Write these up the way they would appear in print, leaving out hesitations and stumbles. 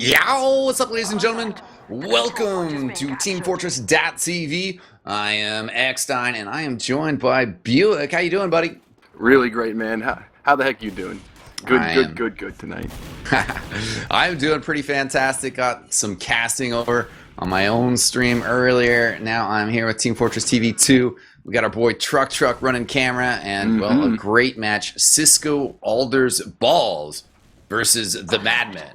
Yo, what's up, ladies and gentlemen? Welcome to teamfortress.tv. I am eXtine, and I am joined by BUICK. How you doing, buddy? Really great, man. How the heck you doing? Good, I good, am. good, good tonight. I'm doing pretty fantastic. Got some casting over on my own stream earlier. Now I'm here with Team Fortress TV 2. We got our boy Truck running camera, and well, a Mm-hmm. great match: Cisco Adler's Balls versus the Madmen,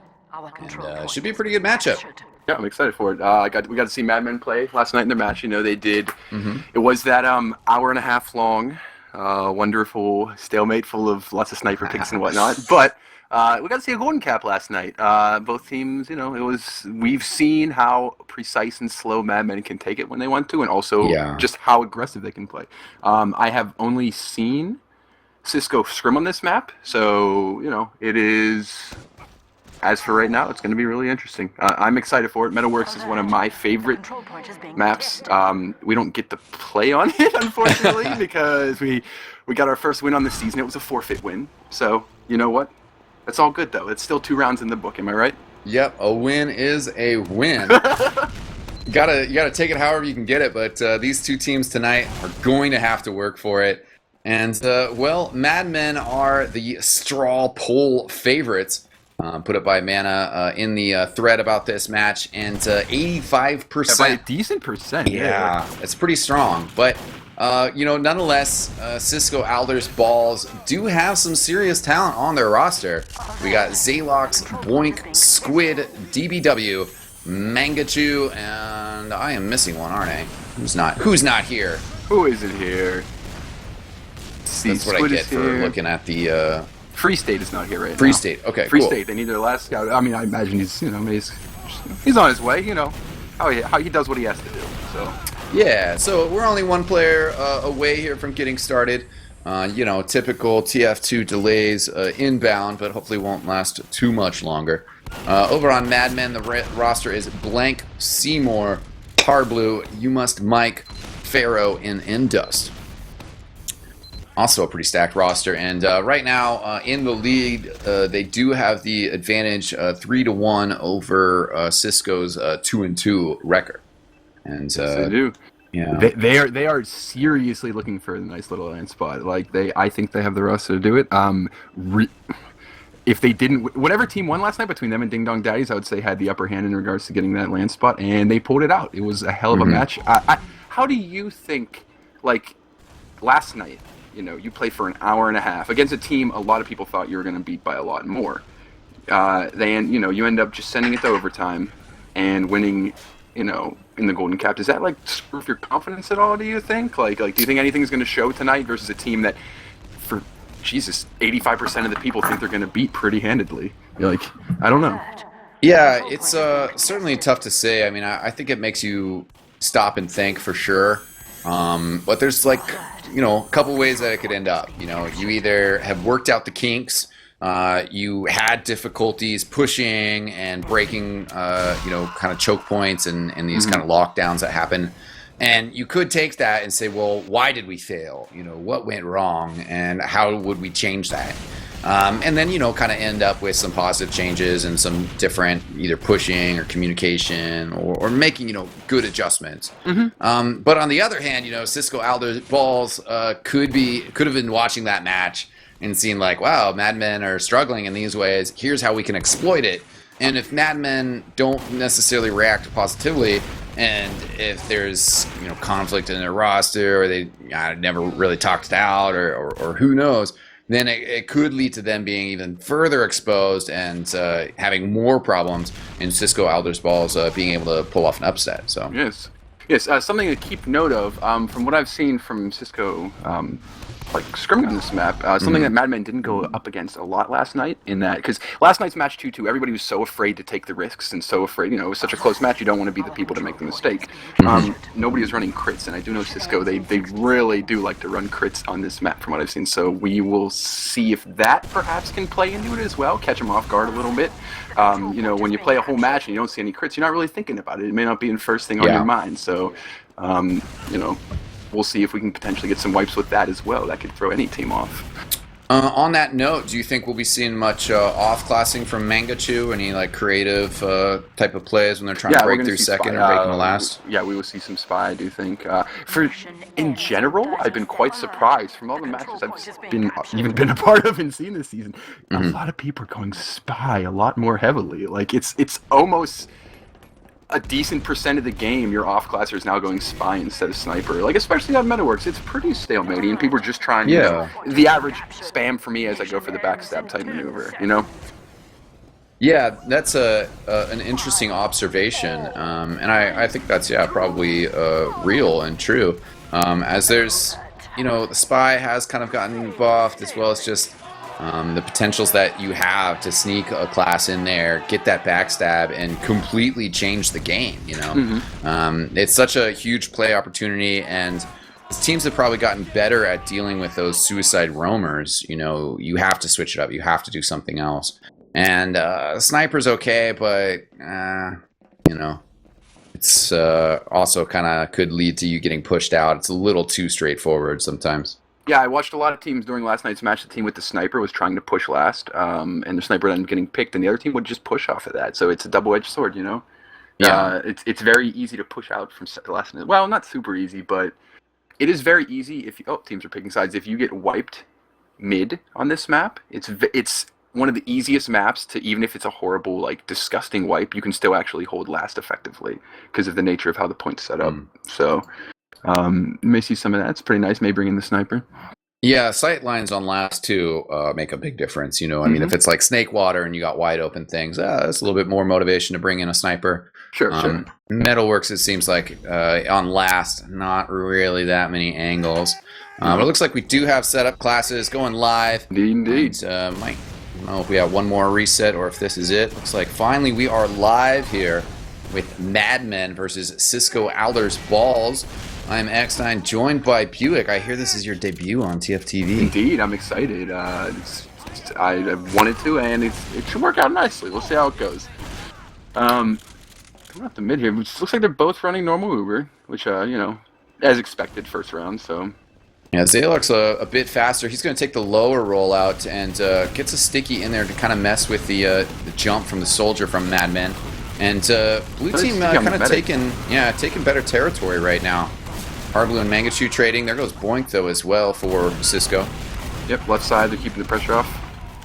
and should be a pretty good matchup. Yeah, I'm excited for it. We got to see Mad Men play last night in their match. You know, they did. Hmm. It was that hour and a half long, wonderful stalemate full of lots of sniper picks and whatnot. But we got to see a golden cap last night. Both teams, you know, we've seen how precise and slow Mad Men can take it when they want to, and also Yeah. just how aggressive they can play. I have only seen Cisco scrim on this map, so you know it is. As for right now, it's going to be really interesting. I'm excited for it. Metalworks is one of my favorite maps. We don't get to play on it, unfortunately, because we got our first win on the season. It was a forfeit win. So, you know what? It's all good, though. It's still 2 rounds in the book. Am I right? Yep, a win is a win. You gotta take it however you can get it, but these two teams tonight are going to have to work for it. And well, Mad Men are the straw poll favorites, put up by Mana in the thread about this match, and Yeah, by a 80%. decent percent. Yeah, it's pretty strong, but you know, nonetheless, Cisco Adler's Balls do have some serious talent on their roster. We got Zalox, Boink, Squid, DBW, Mangachu, and I am missing one, aren't I? Who's not here? Who is it here? Let's see, That's what I Squid get is for here. looking at the Free State is not here right now. Free State. Okay, Free cool. State. They need their last scout. I mean, I imagine he's on his way. You know how he does what he has to do. So Yeah, so we're only one player away here from getting started. You know, typical TF2 delays inbound, but hopefully won't last too much longer. Over on Mad Men, the roster is Blank, Seymour, Parblue, You Must Mike, Pharaoh, and Indust. Also a pretty stacked roster, and right now in the lead, they do have the advantage 3-1 over Cisco's 2-2 record. And yes, they do. yeah, They are seriously looking for a nice little land spot. Like I think they have the roster to do it. If they didn't, whatever team won last night between them and Ding Dong Daddies, I would say had the upper hand in regards to getting that land spot, and they pulled it out. It was a hell of a match. How do you think, like last night? You know, you play for an hour and a half against a team a lot of people thought you were going to beat by a lot more. You end up just sending it to overtime and winning. You know, in the Golden Cap, does that like screw with your confidence at all? Do you think? Like, do you think anything's going to show tonight versus a team that, for Jesus, 85% of the people think they're going to beat pretty handedly? You're like, I don't know. yeah, it's certainly tough to say. I mean, I think it makes you stop and think for sure. But there's like, you know, a couple ways that it could end up. You know, you either have worked out the kinks, you had difficulties pushing and breaking, you know, kind of choke points and these kind of lockdowns that happen. And you could take that and say, well, why did we fail? You know, what went wrong and how would we change that? And then, you know, kind of end up with some positive changes and some different either pushing or communication or making, you know, good adjustments. But on the other hand, you know, Cisco Aldo's Balls could have been watching that match and seeing like, wow, Mad Men are struggling in these ways. Here's how we can exploit it. And if Mad Men don't necessarily react positively, and if there's, you know, conflict in their roster, or they never really talked it out, or who knows, then it could lead to them being even further exposed and having more problems in Cisco Alder's Balls being able to pull off an upset. So Yes. Something to keep note of from what I've seen from Cisco. Like scrimming on this map, something that Mad Men didn't go up against a lot last night. In that, because last night's match 2-2, everybody was so afraid to take the risks and so afraid. You know, it was such a close match. You don't want to be the people to make the mistake. Nobody was running crits, and I do know Cisco. They really do like to run crits on this map, from what I've seen. So we will see if that perhaps can play into it as well, catch them off guard a little bit. You know, when you play a whole match and you don't see any crits, you're not really thinking about it. It may not be the first thing on your mind. So, you know. We'll see if we can potentially get some wipes with that as well. That could throw any team off. On that note, do you think we'll be seeing much off-classing from Mangachu? Any like creative type of plays when they're trying to break through second or breaking the last? Yeah, we will see some spy, I do think. In general, I've been quite surprised from all the matches I've been a part of and seen this season. A lot of people are going spy a lot more heavily. Like it's almost a decent percent of the game, your off-classer is now going spy instead of sniper. Like, especially on MetaWorks, it's pretty stalematy, and people are just trying, you know, the average spam for me as I go for the backstab type maneuver, you know? Yeah, that's an interesting observation, and I think that's, probably real and true. As there's, the spy has kind of gotten buffed, as well as just the potentials that you have to sneak a class in there, get that backstab, and completely change the game, It's such a huge play opportunity, and teams have probably gotten better at dealing with those suicide roamers. You have to switch it up. You have to do something else. And sniper's okay, but, it's also kind of could lead to you getting pushed out. It's a little too straightforward sometimes. Yeah, I watched a lot of teams during last night's match. The team with the sniper was trying to push last, and the sniper ended up getting picked, and the other team would just push off of that. So it's a double-edged sword, Yeah. It's very easy to push out from last minute. Well, not super easy, but it is very easy if you... Oh, teams are picking sides. If you get wiped mid on this map, it's one of the easiest maps to, even if it's a horrible, like, disgusting wipe, you can still actually hold last effectively because of the nature of how the point's set up. So... you may see some of that. It's pretty nice. May bring in the sniper. Yeah, sight lines on last two make a big difference. I mean, if it's like snake water and you got wide open things, that's a little bit more motivation to bring in a sniper. Sure. Metalworks, it seems like on last, not really that many angles. But it looks like we do have setup classes going live. Indeed. And, I don't know if we have one more reset or if this is it. Looks like finally we are live here with Madmen versus Cisco Adler's Balls. I'm eXtine, joined by BUICK. I hear this is your debut on TFTV. Indeed, I'm excited. I wanted to, and it should work out nicely. We'll see how it goes. Coming up the mid here, which looks like they're both running normal Uber, which, as expected, first round, so... Yeah, Zalok's a bit faster. He's going to take the lower rollout and gets a sticky in there to kind of mess with the jump from the soldier from Madmen. And blue team kind of taking better territory right now. Hardblue and Mangachu trading. There goes Boink, though, as well for Cisco. Yep, left side, they're keeping the pressure off.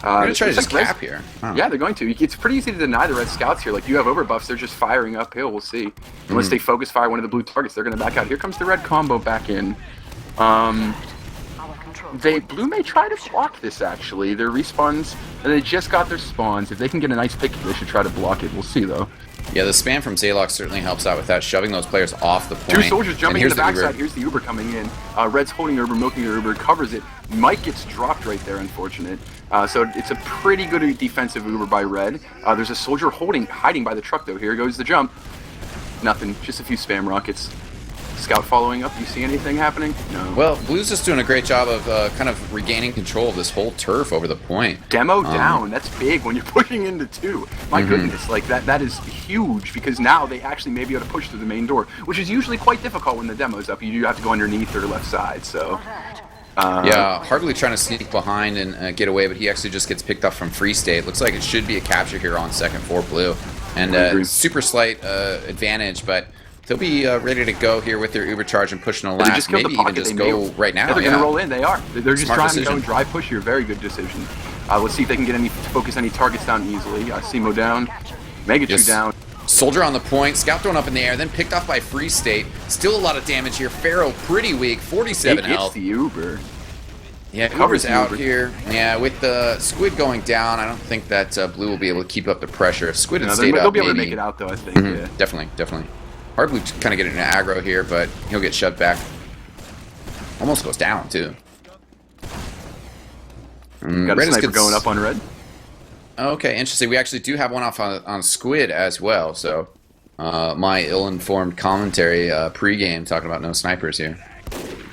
They're going to try to just cap here. Oh. Yeah, they're going to. It's pretty easy to deny the red scouts here. Like, you have overbuffs, they're just firing uphill. We'll see. Unless they focus fire one of the blue targets, they're going to back out. Here comes the red combo back in. Blue may try to block this, actually. Their respawns, and they just got their spawns. If they can get a nice pick, they should try to block it. We'll see, though. Yeah, the spam from Zalok certainly helps out with that, shoving those players off the point. Two soldiers jumping in the backside. Here's the Uber coming in. Red's holding the Uber, milking the Uber, covers it. Mike gets dropped right there, unfortunate. So it's a pretty good defensive Uber by Red. There's a soldier hiding by the truck, though. Here goes the jump. Nothing, just a few spam rockets. Scout following up. Do you see anything happening? No. Well, Blue's just doing a great job of kind of regaining control of this whole turf over the point. Demo down. That's big when you're pushing into two. My goodness, like that is huge because now they actually may be able to push through the main door, which is usually quite difficult when the demo's up. You do have to go underneath or left side. So. Yeah, Hardly trying to sneak behind and get away, but he actually just gets picked up from free state. Looks like it should be a capture here on second for Blue, and super slight advantage, but. They'll be ready to go here with their Uber charge and pushing a last. Maybe even just go right now. Yeah, they're going to roll in. They are. They're just trying to go and drive push here. Very good decision. Let's see if they can get focus any targets down easily. Simo down. Megachu down. Soldier on the point. Scout thrown up in the air. Then picked off by Free State. Still a lot of damage here. Pharaoh pretty weak. 47 health. It's the Uber. Yeah, Uber's out here. Yeah, with the Squid going down, I don't think that Blue will be able to keep up the pressure. If Squid had stayed up, they'll be able to make it out, though, I think. Yeah. Definitely. Hardblue kind of getting an aggro here, but he'll get shoved back. Almost goes down, too. Got a sniper going up on Red. Okay, interesting. We actually do have one off on Squid as well, so my ill-informed commentary pre-game talking about no snipers here.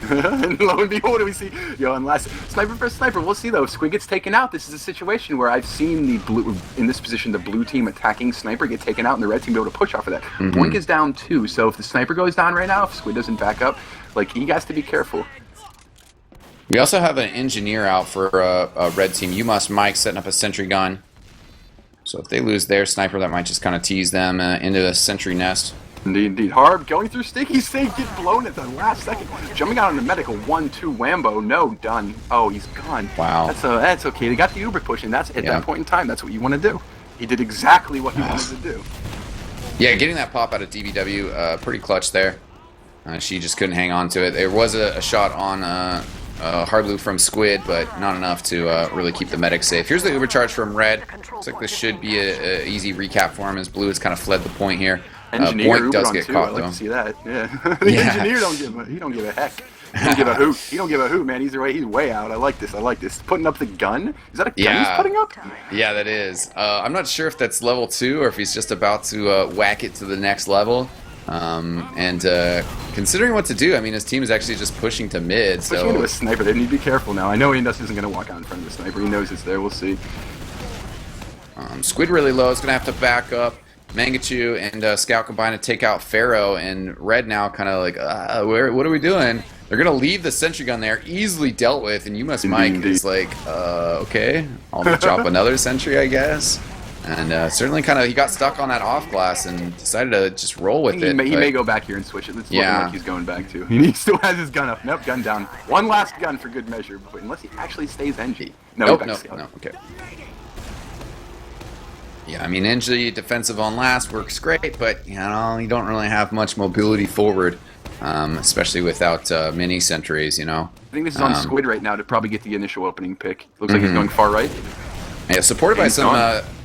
And lo and behold, we see, and last sniper for sniper. We'll see though. If Squid gets taken out, this is a situation where I've seen the blue in this position, the blue team attacking sniper get taken out, and the red team be able to push off of that. Boink is down too, so if the sniper goes down right now, if Squid doesn't back up, like he has to be careful. We also have an engineer out for a red team. You must Mike setting up a sentry gun. So if they lose their sniper, that might just kind of tease them into the sentry nest. Indeed, indeed. Harb going through sticky save, get blown at the last second. Jumping out on the medical 1-2 Wambo. No, done. Oh, he's gone. Wow. That's okay. They got the Uber push, and that's at that point in time. That's what you want to do. He did exactly what he wanted to do. Yeah, getting that pop out of DBW, pretty clutch there. She just couldn't hang on to it. There was a shot on hard blue from Squid, but not enough to really keep the medic safe. Here's the Uber charge from Red. Looks like this should be an easy recap for him as Blue has kind of fled the point here. Engineer BUICK does get caught, I like though. to see that. Yeah. The engineer don't give a heck. He don't give a hoot. He don't give a hoot, man. He's way out. I like this. Putting up the gun? Is that a gun he's putting up? Yeah, that is. I'm not sure if that's level 2 or if he's just about to whack it to the next level. Considering what to do, I mean, his team is actually just pushing to mid. Pushing into a sniper. They need to be careful now. I know Indus isn't going to walk out in front of the sniper. He knows it's there. We'll see. Squid really low. Is going to have to back up. Mangachu and Scout combine to take out Pharaoh, and Red now kind of like, what are we doing? They're going to leave the sentry gun there, easily dealt with, and You Must Mike is like, okay, I'll drop another sentry, I guess. And certainly kind of, he got stuck on that off glass and decided to just roll with it. He may go back here and switch it. It's looking like he's going back to. He still has his gun up. Nope, gun down. One last gun for good measure, but unless he actually stays NG. No, no, okay. Yeah, I mean, NG defensive on last works great, but, you know, you don't really have much mobility forward, especially without mini sentries, you know. I think this is on Squid right now to probably get the initial opening pick. Looks like he's going far right. Yeah, supported by some,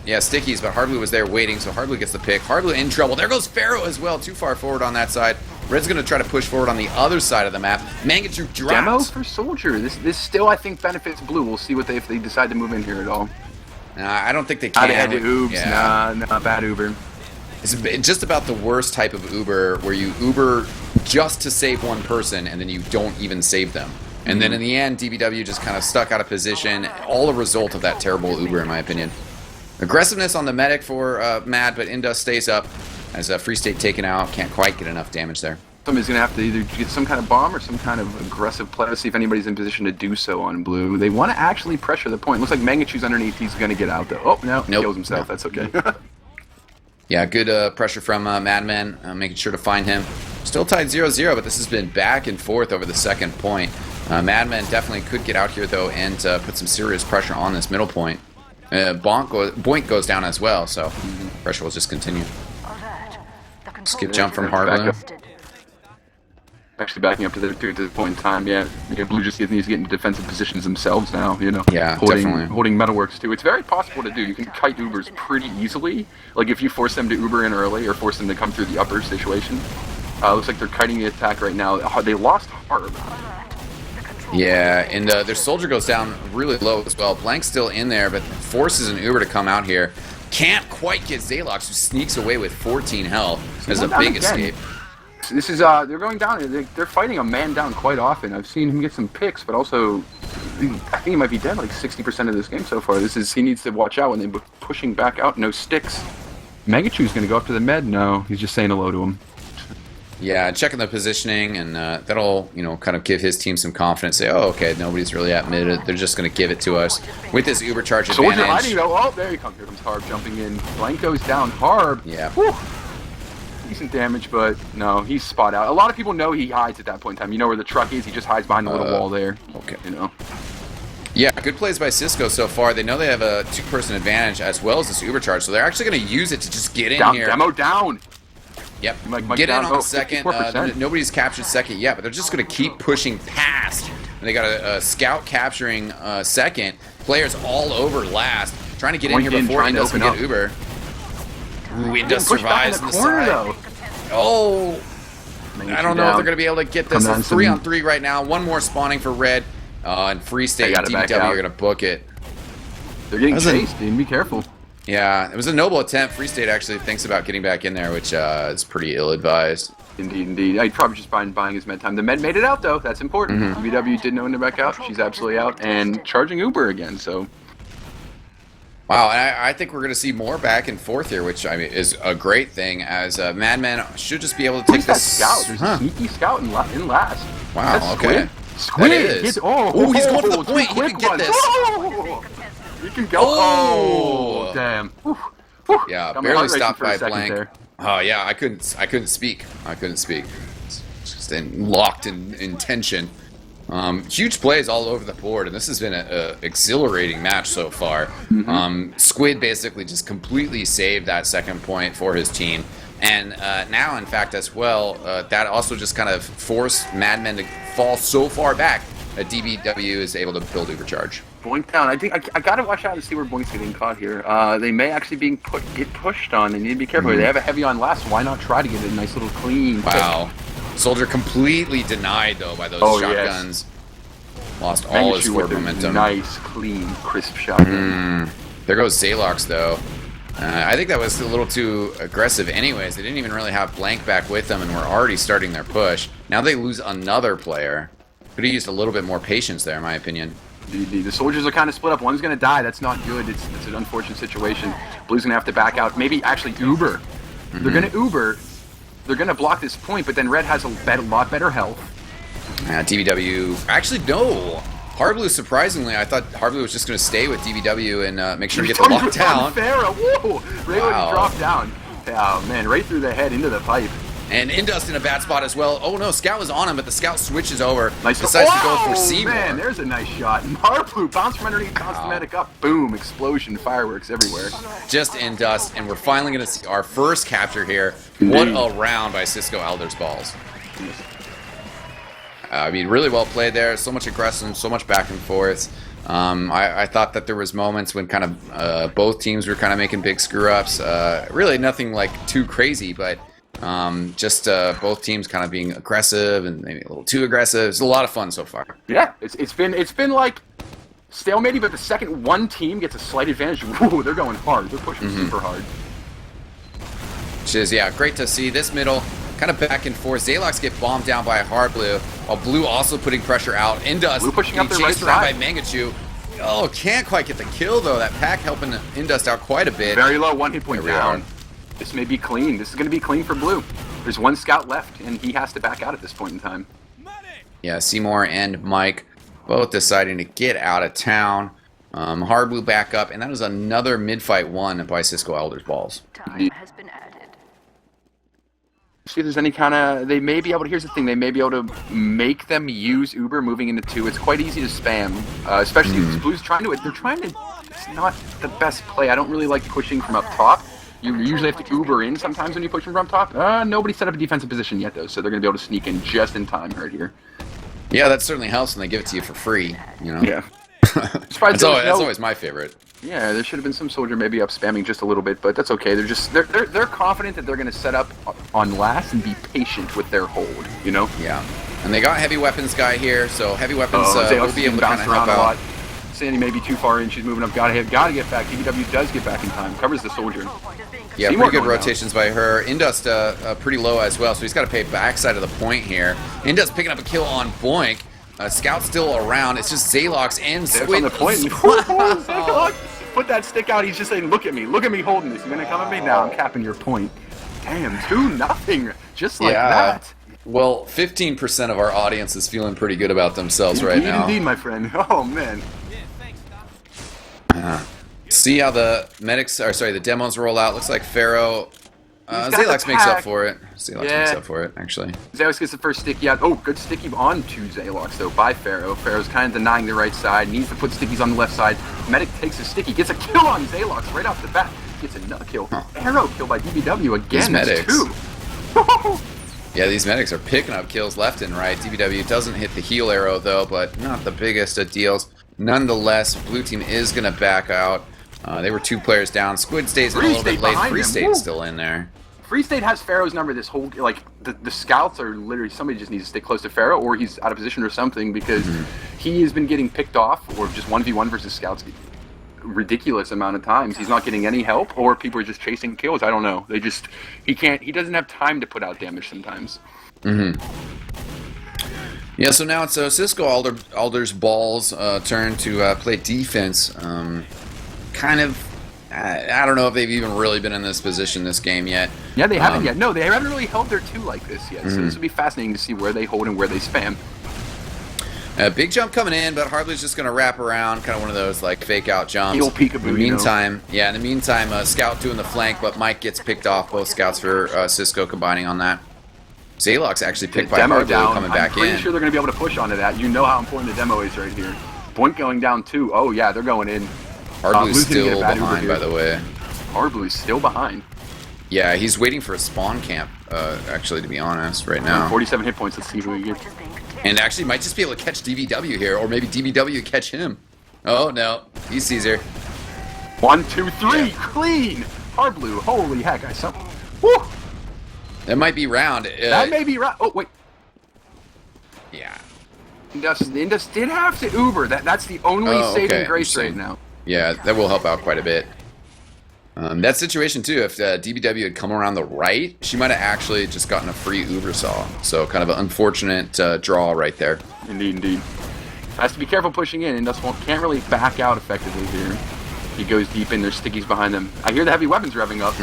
stickies, but Hardblue was there waiting, so Hardblue gets the pick. Hardblue in trouble. There goes Pharaoh as well, too far forward on that side. Red's going to try to push forward on the other side of the map. Mangachu drops. Demo for Soldier. This still, I think, benefits Blue. We'll see what if they decide to move in here at all. I don't think they can. They had to oops. Yeah. Nah, bad Uber. It's just about the worst type of Uber, where you Uber just to save one person, and then you don't even save them. And then in the end, DBW just kind of stuck out of position. All a result of that terrible Uber, in my opinion. Aggressiveness on the medic for Mad, but Indus stays up as Free State taken out. Can't quite get enough damage there. Somebody's going to have to either get some kind of bomb or some kind of aggressive play. Let's see if anybody's in position to do so on Blue. They want to actually pressure the point. Looks like Mangachu's underneath. He's going to get out, though. Oh, no. He kills himself. That's okay. Yeah, good pressure from Madman, making sure to find him. Still tied 0-0, but this has been back and forth over the second point. Madman definitely could get out here, though, and put some serious pressure on this middle point. BUICK goes down as well, so pressure will just continue. Skip jump from Hardblue. Actually backing up to the point in time, yeah. Blue just needs to get into defensive positions themselves now, you know. Yeah, definitely. Holding Metalworks, too. It's very possible to do. You can kite Ubers pretty easily. Like, if you force them to Uber in early or force them to come through the upper situation. Looks like they're kiting the attack right now. They lost Harb. Yeah, and their Soldier goes down really low as well. Blank's still in there, but forces an Uber to come out here. Can't quite get Zalox, who sneaks away with 14 health. As a big escape. This is, they're going down. They're fighting a man down quite often. I've seen him get some picks, but also, I think he might be dead like 60% of this game so far. He needs to watch out when they're pushing back out. No sticks. Mangachu's going to go up to the med? No, he's just saying hello to him. Yeah, checking the positioning, and that'll, you know, kind of give his team some confidence. Say, oh, okay, nobody's really at mid. They're just going to give it to us with this Uber charge advantage. Soldier hiding, though. Oh, there he comes. Here comes Harb jumping in. Blank goes down. Harb. Yeah. Whew. Decent damage, but no, he's spot out. A lot of people know he hides at that point in time. You know where the truck is. He just hides behind the little wall there. Okay. You know. Yeah, good plays by Cisco so far. They know they have a two-person advantage as well as this Uber charge, so they're actually going to use it to just get in here. Demo down. Yep. Mike Get in down. on the second. Nobody's captured second yet, but they're just going to keep pushing past. And they got a scout capturing second. Players all over last, trying to get in here before Indus can get Uber. Ooh, Indus survives in the side. Though. Oh, I don't know if they're going to be able to get this. It's 3-on-3 right now. One more spawning for Red. And Free State and DBW are going to book it. They're getting chased, dude. Be careful. Yeah, it was a noble attempt. Free State actually thinks about getting back in there, which is pretty ill-advised. Indeed, indeed. I'd probably just buying his med time. The med made it out, though. That's important. DBW did know when to back out. She's absolutely out. And charging Uber again, so... Wow, and I think we're going to see more back and forth here, which I mean is a great thing, as Madman should just be able to take this... Scout? There's a sneaky scout in last. Wow, okay. Squid is. gets, Oh, he's going for the two point. He quick can get ones. this. Oh, he can go. Oh. Oh, damn. Whew. Whew. Yeah, Got my barely heart racing stopped for a by second blank. there. Oh yeah, I couldn't speak. It's just locked in tension. Huge plays all over the board, and this has been a exhilarating match so far. Squid basically just completely saved that second point for his team, and now, in fact, as well, that also just kind of forced Madmen to fall so far back that DBW is able to build overcharge. Boink down. I think I gotta watch out and see where Boink's getting caught here. They may actually get pushed on. They need to be careful. They have a heavy on last. Why not try to get a nice little clean? Wow. Soldier completely denied though by those shotguns. Yes. Lost all his forward momentum. Nice, clean, crisp shotgun. There goes Zalox though. I think that was a little too aggressive anyways. They didn't even really have Blank back with them and were already starting their push. Now they lose another player. Could have used a little bit more patience there, in my opinion. The soldiers are kind of split up. One's going to die. That's not good. It's an unfortunate situation. Blue's going to have to back out. Maybe actually Uber. They're going to Uber. They're going to block this point, but then Red has a lot better health. DBW. Actually, no. Hard Blue, surprisingly, I thought Hard Blue was just going to stay with DBW and make sure to get the lockdown. Whoa! Raylo dropped down. Oh, man, right through the head into the pipe. And Indust in a bad spot as well. Oh no, Scout was on him, but the Scout switches over. Nice. Decides to go for Seymour. Man, there's a nice shot. Hard Blue bounce from underneath, bounce the medic up. Boom, explosion, fireworks everywhere. Just Indust, and we're finally going to see our first capture here. What a round by Cisco Adler's balls. I mean, really well played there. So much aggression, so much back and forth. I thought that there was moments when kind of both teams were kind of making big screw-ups. Really nothing like too crazy, but just both teams kind of being aggressive and maybe a little too aggressive. It's a lot of fun so far. Yeah, it's been like stalemating, but the second one team gets a slight advantage, whoa, they're going hard. They're pushing super hard. Which is, yeah, great to see. This middle kind of back and forth. Zalox get bombed down by Hard Blue, while Blue also putting pressure out. Indust Blue pushing up the chased right around side by Mangachu. Oh, can't quite get the kill though. That pack helping Indust out quite a bit. Very low, one hit point down. This may be clean. This is going to be clean for Blue. There's one scout left, and he has to back out at this point in time. Yeah, Seymour and Mike both deciding to get out of town. Hard Blue back up, and that was another mid-fight won by Cisco Adler's balls. Time has been added. See if there's any kind of... They may be able to... Here's the thing. They may be able to make them use Uber moving into 2. It's quite easy to spam, especially because Blue's trying to... They're trying to... It's not the best play. I don't really like pushing from up top. You usually have to Uber in sometimes when you push from up top. Nobody set up a defensive position yet, though, so they're going to be able to sneak in just in time right here. Yeah, that certainly helps when they give it to you for free, you know? Yeah. That's always my favorite. Yeah, there should have been some soldier maybe up spamming just a little bit, but that's okay. They're confident that they're going to set up on last and be patient with their hold, you know? Yeah. And they got heavy weapons guy here, so heavy weapons will be able to kind of help out. Sandy may be too far in. She's moving up. Gotta get back. DBW does get back in time. Covers the soldier. Yeah, pretty good rotations by her. Indust pretty low as well, so he's got to pay backside of the point here. Indust picking up a kill on Boink. Scout still around. It's just Zalox and Squid. On the point. Zalox, put that stick out. He's just saying, look at me holding this. You're going to come at me? Now I'm capping your point. Damn, 2-0. Just like that. Well, 15% of our audience is feeling pretty good about themselves right now. Indeed, my friend. Oh, man. See how the the demos roll out. Looks like Pharaoh. Zalox makes up for it. Makes up for it, actually. Zalox gets the first sticky out. Oh, good sticky on to Zalox, though, by Pharaoh. Pharaoh's kind of denying the right side. Needs to put stickies on the left side. Medic takes a sticky. Gets a kill on Zalox right off the bat. Gets another kill. Arrow kill by DBW again. These medics. 2. Yeah, these medics are picking up kills left and right. DBW doesn't hit the heal arrow, though, but not the biggest of deals. Nonetheless, blue team is going to back out. They were 2 players down. Squid stays in a little bit late. Free State's still in there. Free State has Pharaoh's number this whole... Like, the scouts are literally... Somebody just needs to stay close to Pharaoh, or he's out of position or something, because he has been getting picked off, or just 1v1 versus scouts ridiculous amount of times. He's not getting any help, or people are just chasing kills. I don't know. They just... He doesn't have time to put out damage sometimes. Yeah, so now it's Cisco Adler's balls turn to play defense. Kind of, I don't know if they've even really been in this position this game yet. Yeah, they haven't yet. No, they haven't really held their 2 like this yet. So this will be fascinating to see where they hold and where they spam. Big jump coming in, but Hardly's just going to wrap around, kind of one of those like fake out jumps. Heel peekaboo, in the meantime, in the meantime, Scout doing the flank, but Mike gets picked off. Both scouts for Cisco combining on that. Zaylock's actually picked by demo Hardly down. coming back I'm pretty in. sure they're going to be able to push onto that. You know how important the demo is right here. Point going down too. Oh yeah, they're going in. Hardblue's still behind, by the way. Hardblue's still behind. Yeah, he's waiting for a spawn camp, actually, to be honest, right now. 47 hit points. Let's see who he gets. And actually might just be able to catch DVW here, or maybe DVW catch him. Oh, no. He sees her. 1, 2, 3. Clean. Hardblue. Holy heck. I saw. Woo. That might be round. That may be round. Oh, wait. Yeah. Indus did have to Uber. That's the only saving grace right now. Yeah, that will help out quite a bit. That situation too, if DBW had come around the right, she might have actually just gotten a free Uber saw. So kind of an unfortunate draw right there. Indeed, indeed. Has to be careful pushing in. Indus can't really back out effectively here. He goes deep in. There's stickies behind them. I hear the heavy weapons revving up.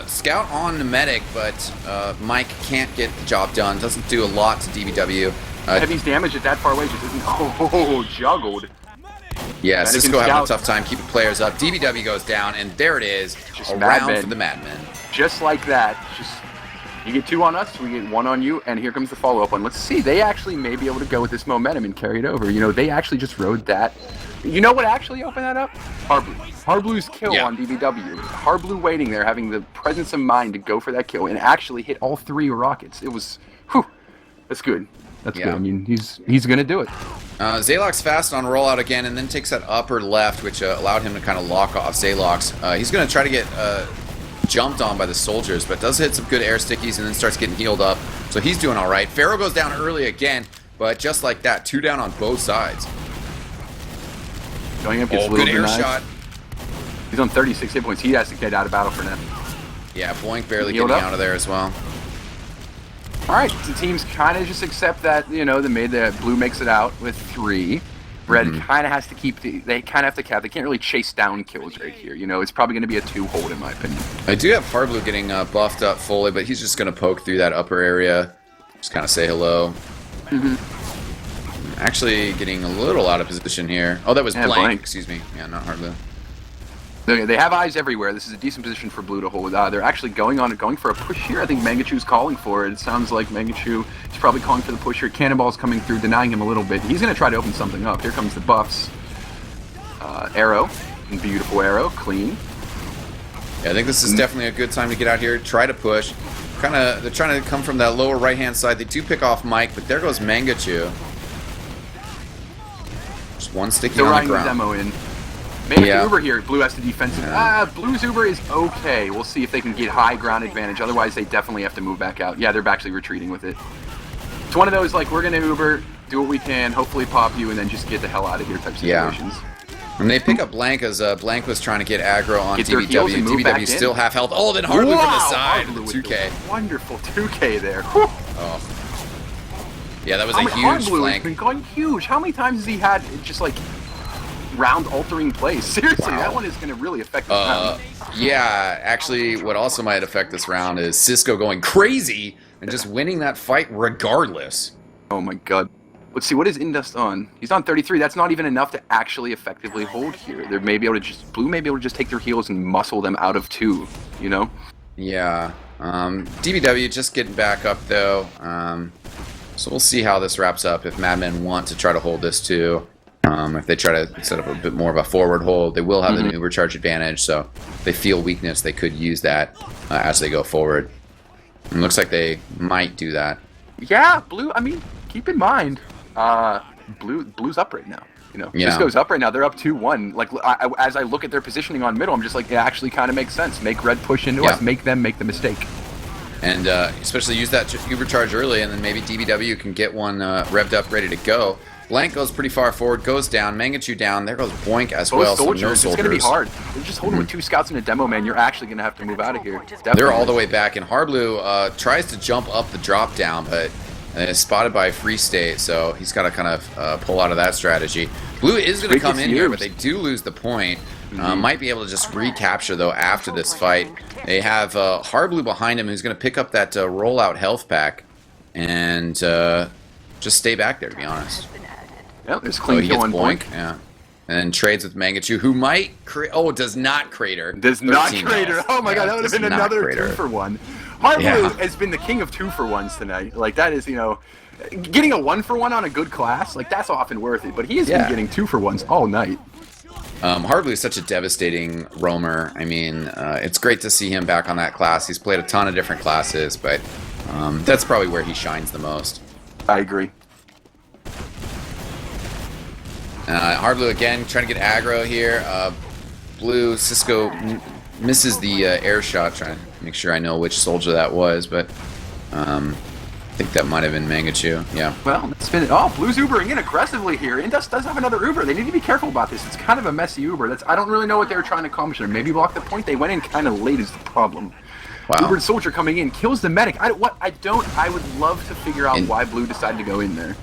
Scout on the medic, but Mike can't get the job done. Doesn't do a lot to DBW. Heavy's damage at that far away just isn't. Oh, juggled. Yeah, Medic Cisco having a Scout. tough time keeping players up. DBW goes down, and there it is. Just A Mad round Men. for the Madmen. Just like that. Just you get 2 on us, we get 1 on you, and here comes the follow-up one. Let's see. They actually may be able to go with this momentum and carry it over. You know, they actually just rode that. You know what actually opened that up? Hardblue. Hardblue's kill on DBW. Hardblue waiting there, having the presence of mind to go for that kill, and actually hit all 3 rockets. It was, whew, that's good. That's good. I mean, he's going to do it. Zaylock's fast on rollout again, and then takes that upper left, which allowed him to kind of lock off Zaylock's. He's going to try to get jumped on by the soldiers, but does hit some good air stickies and then starts getting healed up. So he's doing all right. Pharaoh goes down early again, but just like that, 2 down on both sides. Going up gets a little good air denied. shot. He's on 36 hit points. He has to get out of battle for now. Yeah, Boink barely Healed getting up. out of there as well. All right, the teams kind of just accept that, you know, the blue makes it out with 3. Red kind of has to keep they kind of have to cap. They can't really chase down kills right here. You know, it's probably going to be a 2 hold in my opinion. I do have Hardblue getting buffed up fully, but he's just going to poke through that upper area. Just kind of say hello. Actually getting a little out of position here. Oh, that was blank. Excuse me. Yeah, not Hardblue. They have eyes everywhere. This is a decent position for blue to hold. They're actually going for a push here. I think Mangachu's calling for it. It sounds like Mangachu is probably calling for the push here. Cannonball's coming through, denying him a little bit. He's going to try to open something up. Here comes the buffs. Arrow. Beautiful arrow. Clean. Yeah, I think this is definitely a good time to get out here. Try to push. They're trying to come from that lower right-hand side. They do pick off Mike, but there goes Mangachu. Just one sticky Still on the riding the ground. demo in. Maybe Uber here. Blue has to defensive. Blue's Uber is okay. We'll see if they can get high ground advantage. Otherwise, they definitely have to move back out. Yeah, they're actually retreating with it. It's one of those, like, we're going to Uber, do what we can, hopefully pop you, and then just get the hell out of here type situations. And they pick up Blank as Blank was trying to get aggro on Get their heals DBW. and move back DBW in. still half health. Oh, then Hardly from the side. Hardly with 2K. the wonderful 2K there. Whew. Oh. Yeah, that was a huge Hardblue flank. has been going huge. How many times has he had just, like, round-altering plays? Seriously, that one is going to really affect the round. Yeah, actually, what also might affect this round is Cisco going crazy and just winning that fight regardless. Oh my god. Let's see, what is Indust on? He's on 33. That's not even enough to actually effectively hold here. They may be able to Blue may be able to just take their heals and muscle them out of 2, you know? Yeah. DBW just getting back up, though. So we'll see how this wraps up if Madmen want to try to hold this, too. If they try to set up a bit more of a forward hold, they will have an Uber charge advantage, so if they feel weakness, they could use that as they go forward. And it looks like they might do that. Yeah, Blue, I mean, keep in mind, Blue's up right now. You know, Cisco's up right now. They're up 2-1. Like, as I look at their positioning on middle, I'm just like, it actually kind of makes sense. Make Red push into us. Make them make the mistake. And especially use that Uber charge early, and then maybe DBW can get one revved up, ready to go. Blank goes pretty far forward, goes down. Mangachu down. There goes Boink as well. Soldiers. So no It's soldiers. going to be hard. You're just holding with 2 scouts and a demo, man. You're actually going to have to move out of here. Definitely. They're all the way back, and Hardblue tries to jump up the drop down, but is spotted by Free State, so he's got to kind of pull out of that strategy. Blue is going to come in here, but they do lose the point. Might be able to just recapture, though, after this fight. They have Hardblue behind him, who's going to pick up that rollout health pack. And just stay back there, to be honest. Yep, there's So clean he kill gets on Boink, Boink. yeah. And then trades with Mangachu, who might does not crater. Does not 13 crater. health. Oh my god, that would have does been not another crater. 2-for-1. Harblu Yeah. has been the king of 2-for-1s tonight. Like, that is, you know, getting a 1-for-1 on a good class, like, that's often worth it. But he has been getting 2-for-1s all night. Hardly is such a devastating roamer. I mean, it's great to see him back on that class. He's played a ton of different classes, but that's probably where he shines the most. I agree. Hardblue again, trying to get aggro here. Blue, Cisco misses the air shot, trying to make sure I know which soldier that was, but I think that might have been Mangachu. Yeah. Well, it's been... Oh, Blue's Ubering in aggressively here. Indus does have another Uber. They need to be careful about this. It's kind of a messy Uber. I don't really know what they were trying to accomplish there. Maybe block the point. They went in kind of late is the problem. Wow. Ubered soldier coming in, kills the medic. I would love to figure out why Blue decided to go in there.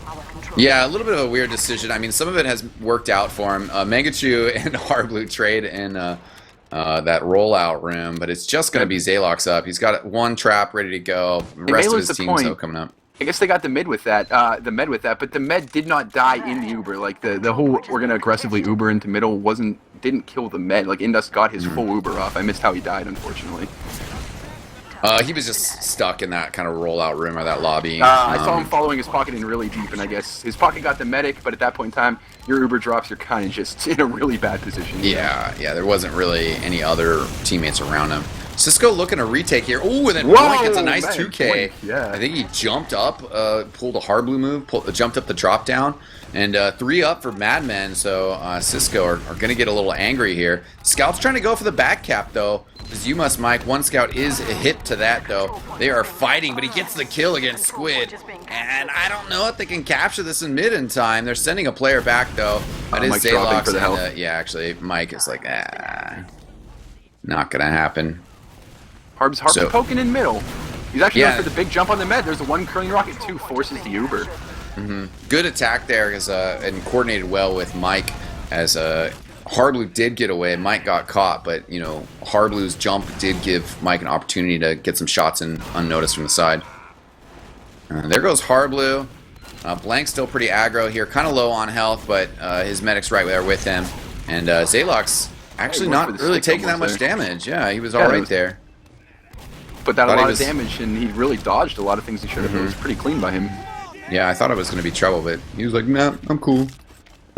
Yeah, a little bit of a weird decision. I mean, some of it has worked out for him. Mangachu and Hardblue trade in that rollout room, but it's just going to be Zalox up. He's got one trap ready to go. The rest of his team's coming up. I guess they got the med with that, but the med did not die in the Uber. Like the whole we're gonna aggressively Uber into middle didn't kill the med. Like Indus got his full Uber off. I missed how he died, unfortunately. He was just stuck in that kind of rollout room or that lobby. I saw him following his pocket in really deep, and I guess his pocket got the medic, but at that point in time, your Uber drops, you're kind of just in a really bad position. Yeah, there wasn't really any other teammates around him. Cisco looking to retake here. Ooh, and then Boink gets a nice 2K. Boink, yeah. I think he jumped up, pulled a Hardblue move, jumped up the drop down, and 3 up for Madmen. So Cisco are going to get a little angry here. Scout's trying to go for the back cap, though. As you must, Mike. One Scout is a hit to that, though. They are fighting, but he gets the kill against Squid. And I don't know if they can capture this in mid in time. They're sending a player back, though. That is Mike's dropping for the Zalox. help. Yeah, actually, Mike is like, not going to happen. Harb's poking in middle. He's actually going for the big jump on the med. There's the one curling rocket, 2 forces the Uber. Good attack there, and coordinated well with Mike as Hardblue did get away. Mike got caught, but you know Hardblue's jump did give Mike an opportunity to get some shots in unnoticed from the side. There goes Hardblue. Blank's still pretty aggro here, kind of low on health, but his medic's right there with him. And Zalox actually not really taking that much damage. Yeah, he was all right there. Put that a lot of damage, and he really dodged a lot of things he should have. It was pretty clean by him. Yeah, I thought it was going to be trouble, but he was like, nah, I'm cool.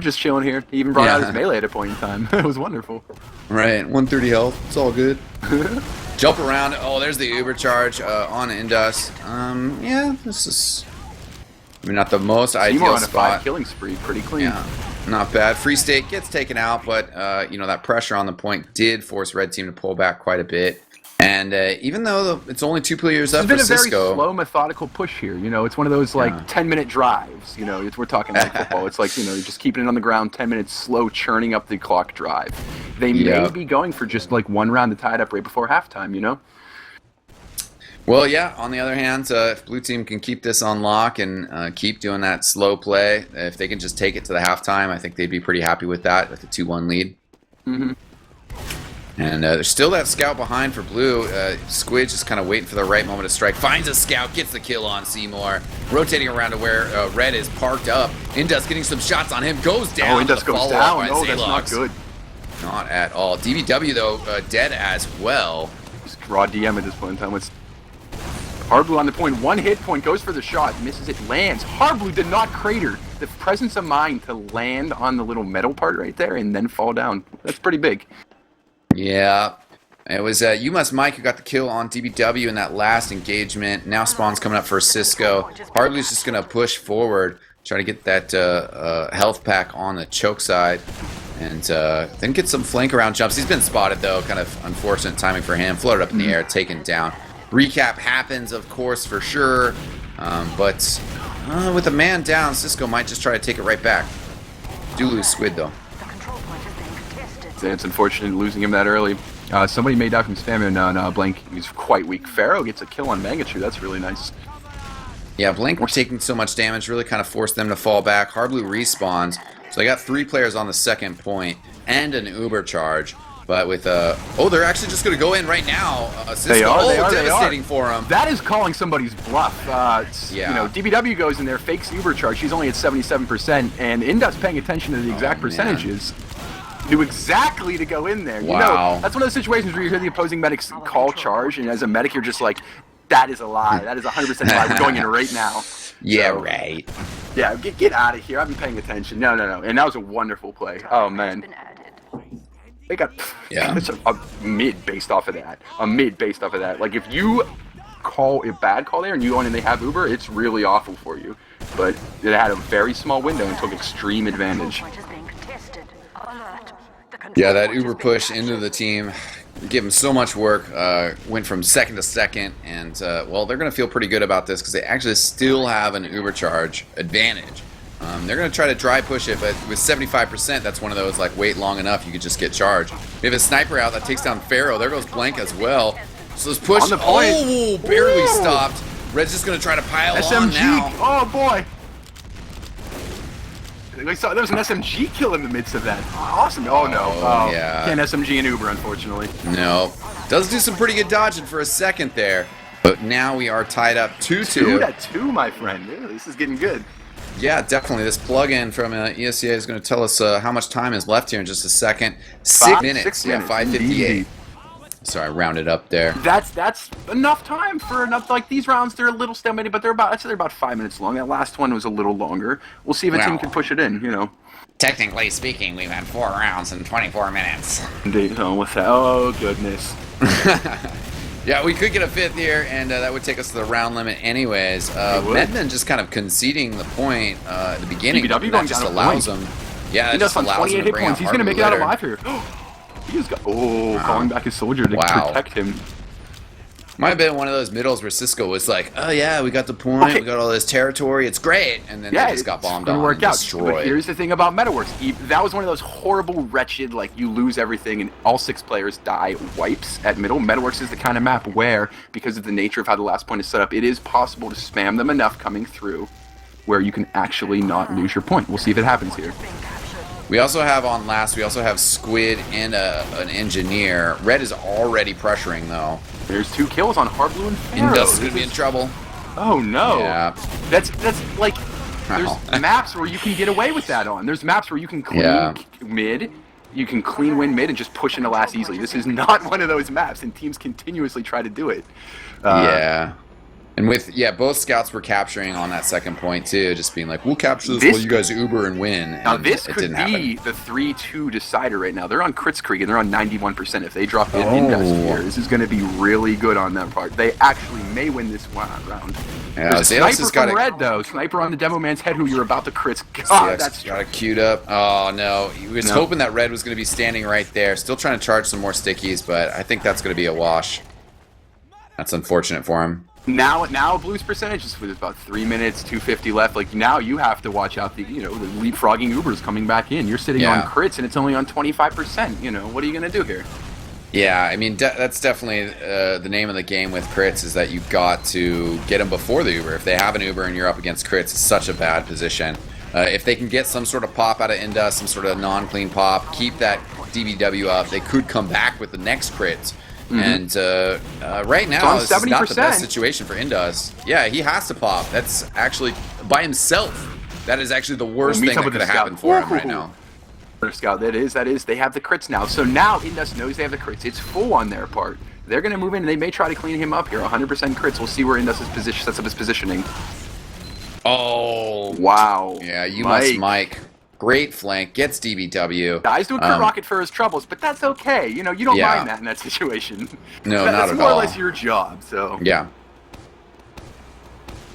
Just chilling here. He even brought out his melee at a point in time. It was wonderful. Right, 130 health. It's all good. Jump around. Oh, there's the Uber charge on Indus. Yeah, this is maybe not the most ideal on a spot. 5 killing spree, pretty clean. Yeah, not bad. Free State gets taken out, but you know that pressure on the point did force Red Team to pull back quite a bit. And even though it's only 2 players up for Cisco, it's been a very slow, methodical push here. You know, it's one of those like 10-minute drives. You know, we're talking like football. It's like, you know, just keeping it on the ground, 10 minutes slow, churning up the clock drive. They may be going for just like 1 round to tie it up right before halftime. You know. Well, yeah. On the other hand, if Blue Team can keep this on lock and keep doing that slow play, if they can just take it to the halftime, I think they'd be pretty happy with that, with the 2-1 lead. And there's still that scout behind for Blue. Squid just kind of waiting for the right moment to strike. Finds a scout, gets the kill on Seymour. Rotating around to where Red is parked up. Indus getting some shots on him. Goes down. Oh, Indus goes down. No, that's not good. Not at all. DBW, though, dead as well. Just raw DM at this point in time. Hardblue on the point. 1 hit point. Goes for the shot. Misses it. Lands. Hardblue did not crater. The presence of mind to land on the little metal part right there and then fall down. That's pretty big. Yeah, it was You Must Mike who got the kill on DBW in that last engagement. Now Spawn's coming up for Cisco. Hardblue's just going to push forward, try to get that health pack on the choke side, and then get some flank around jumps. He's been spotted, though. Kind of unfortunate timing for him. Floated up in the air, taken down. Recap happens, of course, for sure. But with a man down, Cisco might just try to take it right back. Do lose Squid, though. It's unfortunate losing him that early. Somebody may die from spam and Blank. He's quite weak. Pharaoh gets a kill on Mangachu. That's really nice. Yeah, Blank were taking so much damage, really kind of forced them to fall back. Hardblue respawns. So they got 3 players on the second point and an Uber charge. But with oh, they're actually just going to go in right now. Cisco, They are. devastating for him. That is calling somebody's bluff. Yeah. You know, DBW goes in there, fakes Uber charge. She's only at 77%, and Indus paying attention to the exact percentages. Knew exactly to go in there. You know, that's one of those situations where you hear the opposing medics call charge, and as a medic, you're just like, that is a lie. That is 100% a lie. We're going in right now. Yeah, so, right. Yeah, get out of here. I've been paying attention. No. And that was a wonderful play. Oh, man. They got a mid based off of that. A mid based off of that. Like, if you call a bad call there and you go in and they have Uber, it's really awful for you. But it had a very small window and took extreme advantage. Yeah, that Uber push into the team, give them so much work, went from second to second, and, well, they're going to feel pretty good about this because they actually still have an Uber charge advantage. They're going to try to dry push it, but with 75%, that's one of those, like, wait long enough, you could just get charged. We have a sniper out that takes down Pharaoh. There goes Blank as well. So this push, oh, barely stopped. Red's just going to try to pile on now. Oh, boy. We saw there was an SMG kill in the midst of that. Awesome. Oh, no. Oh, yeah. Can't SMG and Uber, unfortunately. No. Does do some pretty good dodging for a second there. But now we are tied up 2-2. 2-2, my friend. Yeah, this is getting good. Yeah, definitely. This plug-in from ESEA is going to tell us how much time is left here in just a second. 6 minutes. Yeah, 5:58. So I rounded up there. That's enough time for enough. Like, these rounds, they're a little stalemated, but they're about 5 minutes long. That last one was a little longer. We'll see if a team can push it in. You know. Technically speaking, we've had 4 rounds in 24 minutes. Indeed. Oh, what's that? Oh, goodness. Yeah, we could get a 5th here, and that would take us to the round limit anyways. Medman just kind of conceding the point at the beginning. That just allows him. Yeah, that just allows him to bring out He's going to make it out alive here. He's got, calling back his soldier to protect him. Might have been one of those middles where Cisco was like, oh yeah, we got the point, we got all this territory, it's great, and then they just got bombed on and destroyed. But here's the thing about Metaworks. That was one of those horrible, wretched, like, you lose everything and all 6 players die wipes at middle. Metaworks is the kind of map where, because of the nature of how the last point is set up, it is possible to spam them enough coming through where you can actually not lose your point. We'll see if it happens here. We also have on last, we also have Squid and an engineer. Red is already pressuring, though. There's 2 kills on Hardblue and Pharaoh. Indus is going to be in trouble. Oh, no. Yeah. That's like, there's maps where you can get away with that on. There's maps where you can clean mid, you can clean win mid and just push into last easily. This is not one of those maps, and teams continuously try to do it. Yeah. And with, both scouts were capturing on that second point, too, just being like, we'll capture this while you guys Uber and win. And now, this could be the 3-2 decider right now. They're on Crits Creek, and they're on 91%. If they drop in Indus here, this is going to be really good on that part. They actually may win this round. Yeah, there's a sniper from Red, though. Sniper on the demo man's head who you're about to crits. God, that's got it queued up. Oh, no. He was hoping that Red was going to be standing right there. Still trying to charge some more stickies, but I think that's going to be a wash. That's unfortunate for him. Now Blue's percentage is with about 3 minutes, 250 left. Like, now you have to watch out the leapfrogging Ubers coming back in. You're sitting on crits and it's only on 25%. What are you going to do here? Yeah, I mean, that's definitely the name of the game with crits is that you've got to get them before the Uber. If they have an Uber and you're up against crits, it's such a bad position. If they can get some sort of pop out of Indus, some sort of non-clean pop, keep that DBW up, they could come back with the next crits. And right now, this is not the best situation for Indus. Yeah, he has to pop. That's actually, by himself, that is actually the worst thing that could have happened for him right now. Scout, that is. They have the crits now. So now Indus knows they have the crits. It's full on their part. They're going to move in, and they may try to clean him up here. 100% crits. We'll see where Indus sets up his positioning. Oh. Wow. Yeah, you must Mike. Great flank, gets DBW. Guys do a crit rocket for his troubles, but that's okay. You don't mind that in that situation. No, not at all. That's more or less your job, so. Yeah.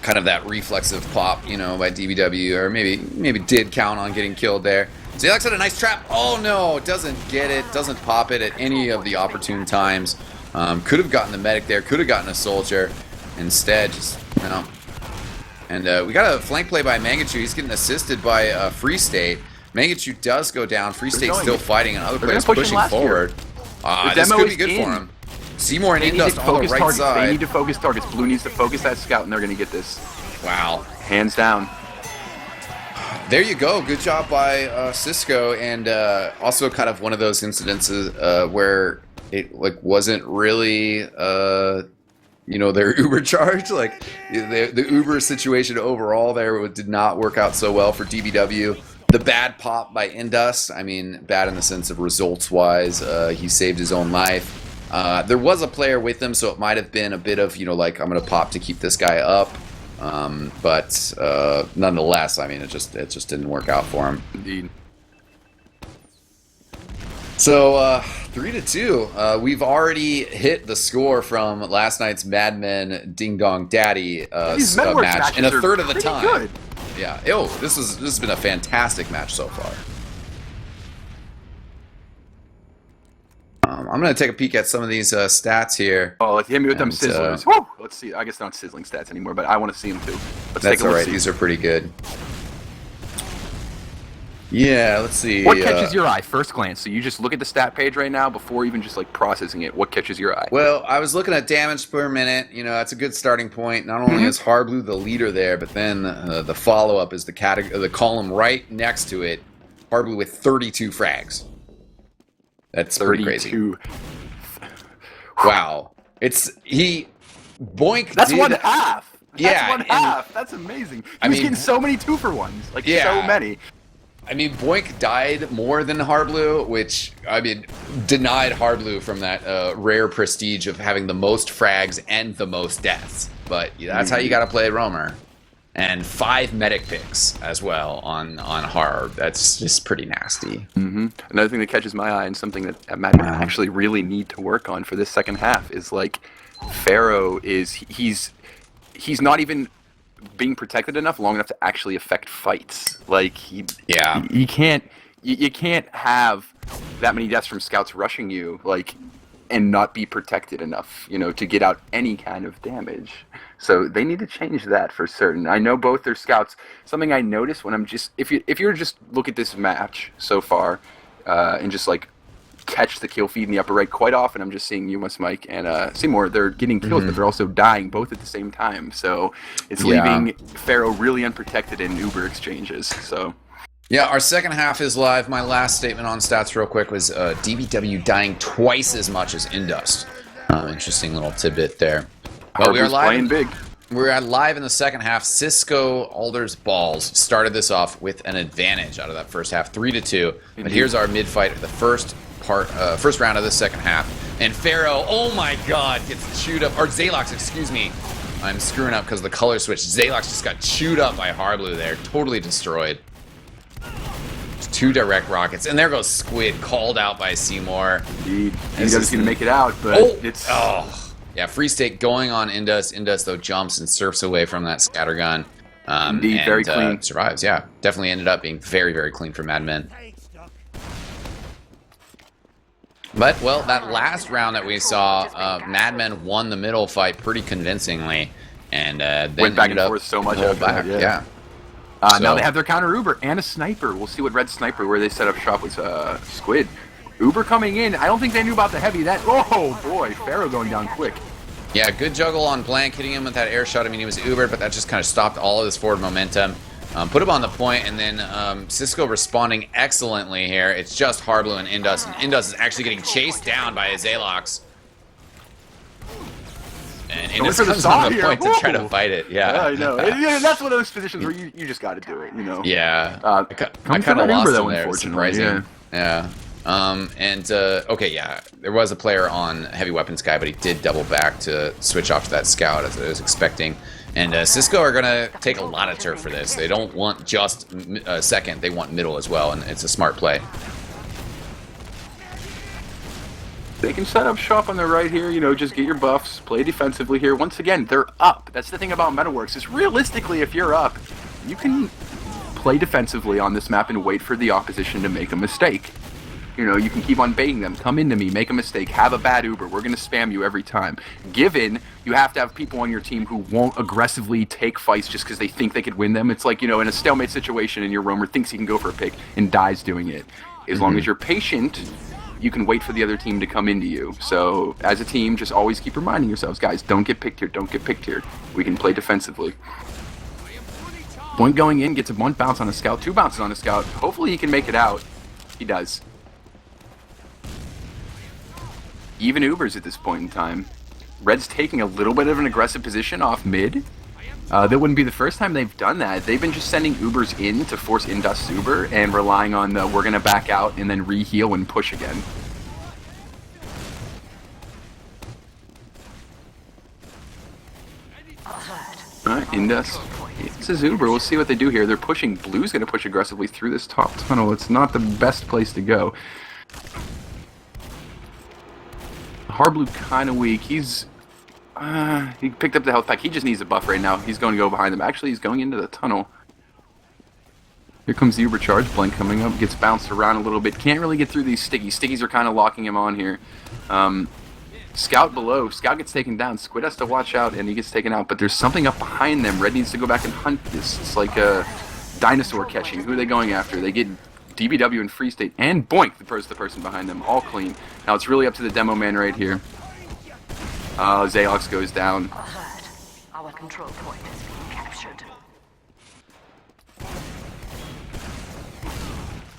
Kind of that reflexive pop, by DBW, or maybe did count on getting killed there. Zalex had a nice trap. Oh no, doesn't get it, doesn't pop it at any of the opportune times. Could have gotten the medic there, could have gotten a soldier. Instead, just, And we got a flank play by Mangachu. He's getting assisted by Free State. Mangachu does go down. Free State's still fighting, and other players pushing forward. This could be good for him. Seymour and Indus on the right side. They need to focus targets. Blue needs to focus that scout, and they're going to get this. Wow. Hands down. There you go. Good job by Cisco, and also kind of one of those incidences where it like wasn't really their Uber charge. Like the Uber situation overall there did not work out so well for DBW. The bad pop by Indus, I mean bad in the sense of results wise. He saved his own life. There was a player with him, so it might have been a bit of like I'm gonna pop to keep this guy up. But nonetheless, I mean, it just didn't work out for him. Indeed. So 3-2. We've already hit the score from last night's Mad Men Ding Dong Daddy match in a third of the time. Good. Yeah. This has been a fantastic match so far. I'm going to take a peek at some of these stats here. Oh, like hit me with them sizzlers. Woo! Let's see. I guess not sizzling stats anymore, but I want to see them too. That's all right. These are pretty good. Yeah, let's see. What catches your eye first glance? So you just look at the stat page right now before even just like processing it. What catches your eye? Well, I was looking at damage per minute. That's a good starting point. Not only is Hardblue the leader there, but then the follow-up is the column right next to it. Hardblue with 32 frags. That's pretty crazy. Wow. Boink. That's one half. Yeah. That's one half. That's amazing. He was getting so many 2-for-1s. Like, so many. I mean, Boink died more than Hardblue, which, I mean, denied Hardblue from that rare prestige of having the most frags and the most deaths. But that's how you got to play Roamer. And 5 medic picks as well on Harb. That's just pretty nasty. Another thing that catches my eye and something that Mad Men actually really need to work on for this second half is like Pharaoh he's not even being protected enough long enough to actually affect fights. Like you can't have that many deaths from scouts rushing you and not be protected enough, to get out any kind of damage. So they need to change that for certain. I know both their scouts. Something I noticed when I'm just if you're just look at this match so far, and just like catch the kill feed in the upper right, quite often I'm just seeing US Mike and Seymour. They're getting kills, but they're also dying both at the same time. So it's leaving Pharaoh really unprotected in Uber exchanges. So. Yeah, our second half is live. My last statement on stats real quick was DBW dying twice as much as Indust. Interesting little tidbit there. But we are live. Playing big. We're live in the second half. Cisco Alder's Balls started this off with an advantage out of that first half, 3-2. But here's our mid-fight of the first round of the second half. And Pharaoh, oh my god, gets chewed up. Or Zalox, excuse me. I'm screwing up because of the color switch. Zalox just got chewed up by Hardblue there. Totally destroyed. 2 direct rockets, and there goes Squid, called out by Seymour. Indeed. He doesn't seem to make it out, but yeah, free stake going on Indus. Indus though jumps and surfs away from that scattergun. Indeed, very clean. Survives. Yeah, definitely ended up being very, very clean for Mad Men. But well, that last round that we saw, Mad Men won the middle fight pretty convincingly, and then went back and forth so much after that. Yeah. Now they have their counter Uber and a sniper. We'll see what Red Sniper, where they set up shop with Squid. Uber coming in. I don't think they knew about the heavy. Oh boy, Pharaoh going down quick. Yeah, good juggle on Blank, hitting him with that air shot. I mean, he was Ubered, but that just kind of stopped all of his forward momentum. Put him on the point, and then Cisco responding excellently here. It's just Hardblue and Indus is actually getting chased down by his Zalox. And Indus comes on the point to try to fight it. Yeah, I know. That's one of those positions where you just got to do it. Yeah. I kind of lost him there. Surprising. Yeah. Okay, yeah. There was a player on Heavy Weapons guy, but he did double back to switch off to that scout as I was expecting. And Cisco are gonna take a lot of turf for this. They don't want just second; they want middle as well, and it's a smart play. They can set up shop on the right here, just get your buffs, play defensively here. Once again, they're up. That's the thing about Metalworks, is realistically, if you're up, you can play defensively on this map and wait for the opposition to make a mistake. You can keep on baiting them. Come into me, make a mistake, have a bad Uber. We're going to spam you every time. Given you have to have people on your team who won't aggressively take fights just because they think they could win them. It's like, in a stalemate situation and your roamer thinks he can go for a pick and dies doing it. As long as you're patient, you can wait for the other team to come into you. So as a team, just always keep reminding yourselves, guys, don't get picked here, don't get picked here. We can play defensively. Point going in, gets a 1 bounce on a scout, 2 bounces on a scout. Hopefully he can make it out. He does. Even Ubers at this point in time. Red's taking a little bit of an aggressive position off mid. That wouldn't be the first time they've done that. They've been just sending Ubers in to force Indust's Uber and relying on the we're going to back out and then re-heal and push again. Alright, Indus. This is Uber. We'll see what they do here. They're pushing. Blue's going to push aggressively through this top tunnel. It's not the best place to go. Hardblue kind of weak. He's he picked up the health pack. He just needs a buff right now. He's going to go behind them. Actually, he's going into the tunnel. Here comes the Uber charge blink coming up. Gets bounced around a little bit. Can't really get through these stickies. Stickies are kind of locking him on here. Scout below. Scout gets taken down. Squid has to watch out, and he gets taken out. But there's something up behind them. Red needs to go back and hunt this. It's like a dinosaur catching. Who are they going after? They get DBW in free state, and boink, the person behind them, all clean. Now it's really up to the demo man right here. Zayox goes down. Alert. Our control point is being captured.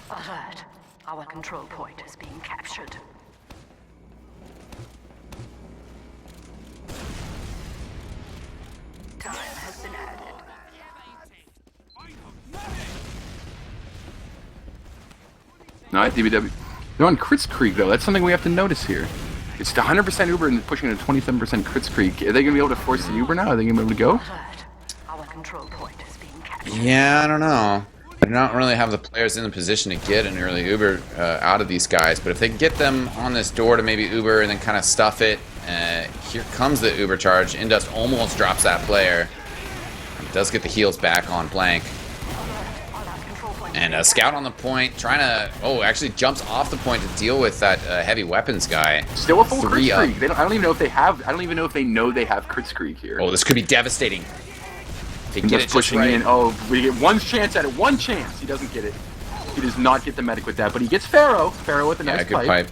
Alert. Our control point is being captured. Time has been added. Alright, DBW. They're on Crits Creek, though. That's something we have to notice here. It's 100% Uber and pushing to 27% Crits Creek. Are they going to be able to force the Uber now? Are they going to be able to go? Alert. Our control point is being captured. Yeah, I don't know. They don't really have the players in the position to get an early Uber out of these guys, but if they can get them on this door to maybe Uber and then kind of stuff it, here comes the Uber charge. Indust almost drops that player. Does get the heals back on Blank. And a scout on the point, trying to... Oh, actually jumps off the point to deal with that heavy weapons guy. Still a full Crits 3 up. Creek. I don't even know if they have... I don't even know if they know they have Crits Creek here. Oh, this could be devastating. They get it just pushing right. in. Oh, we get one chance at it. One chance. He doesn't get it. He does not get the medic with that, but he gets Pharaoh. Pharaoh with a nice good pipe.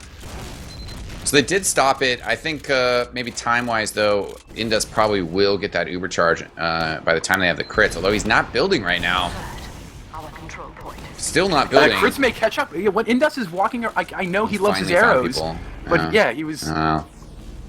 So they did stop it. I think maybe time-wise, though, Indus probably will get that Uber charge by the time they have the crits, although he's not building right now. Our control point is Still not building. Crits may catch up. Yeah, when Indus is walking, I know he loves his Finally found arrows, people. but yeah, he was.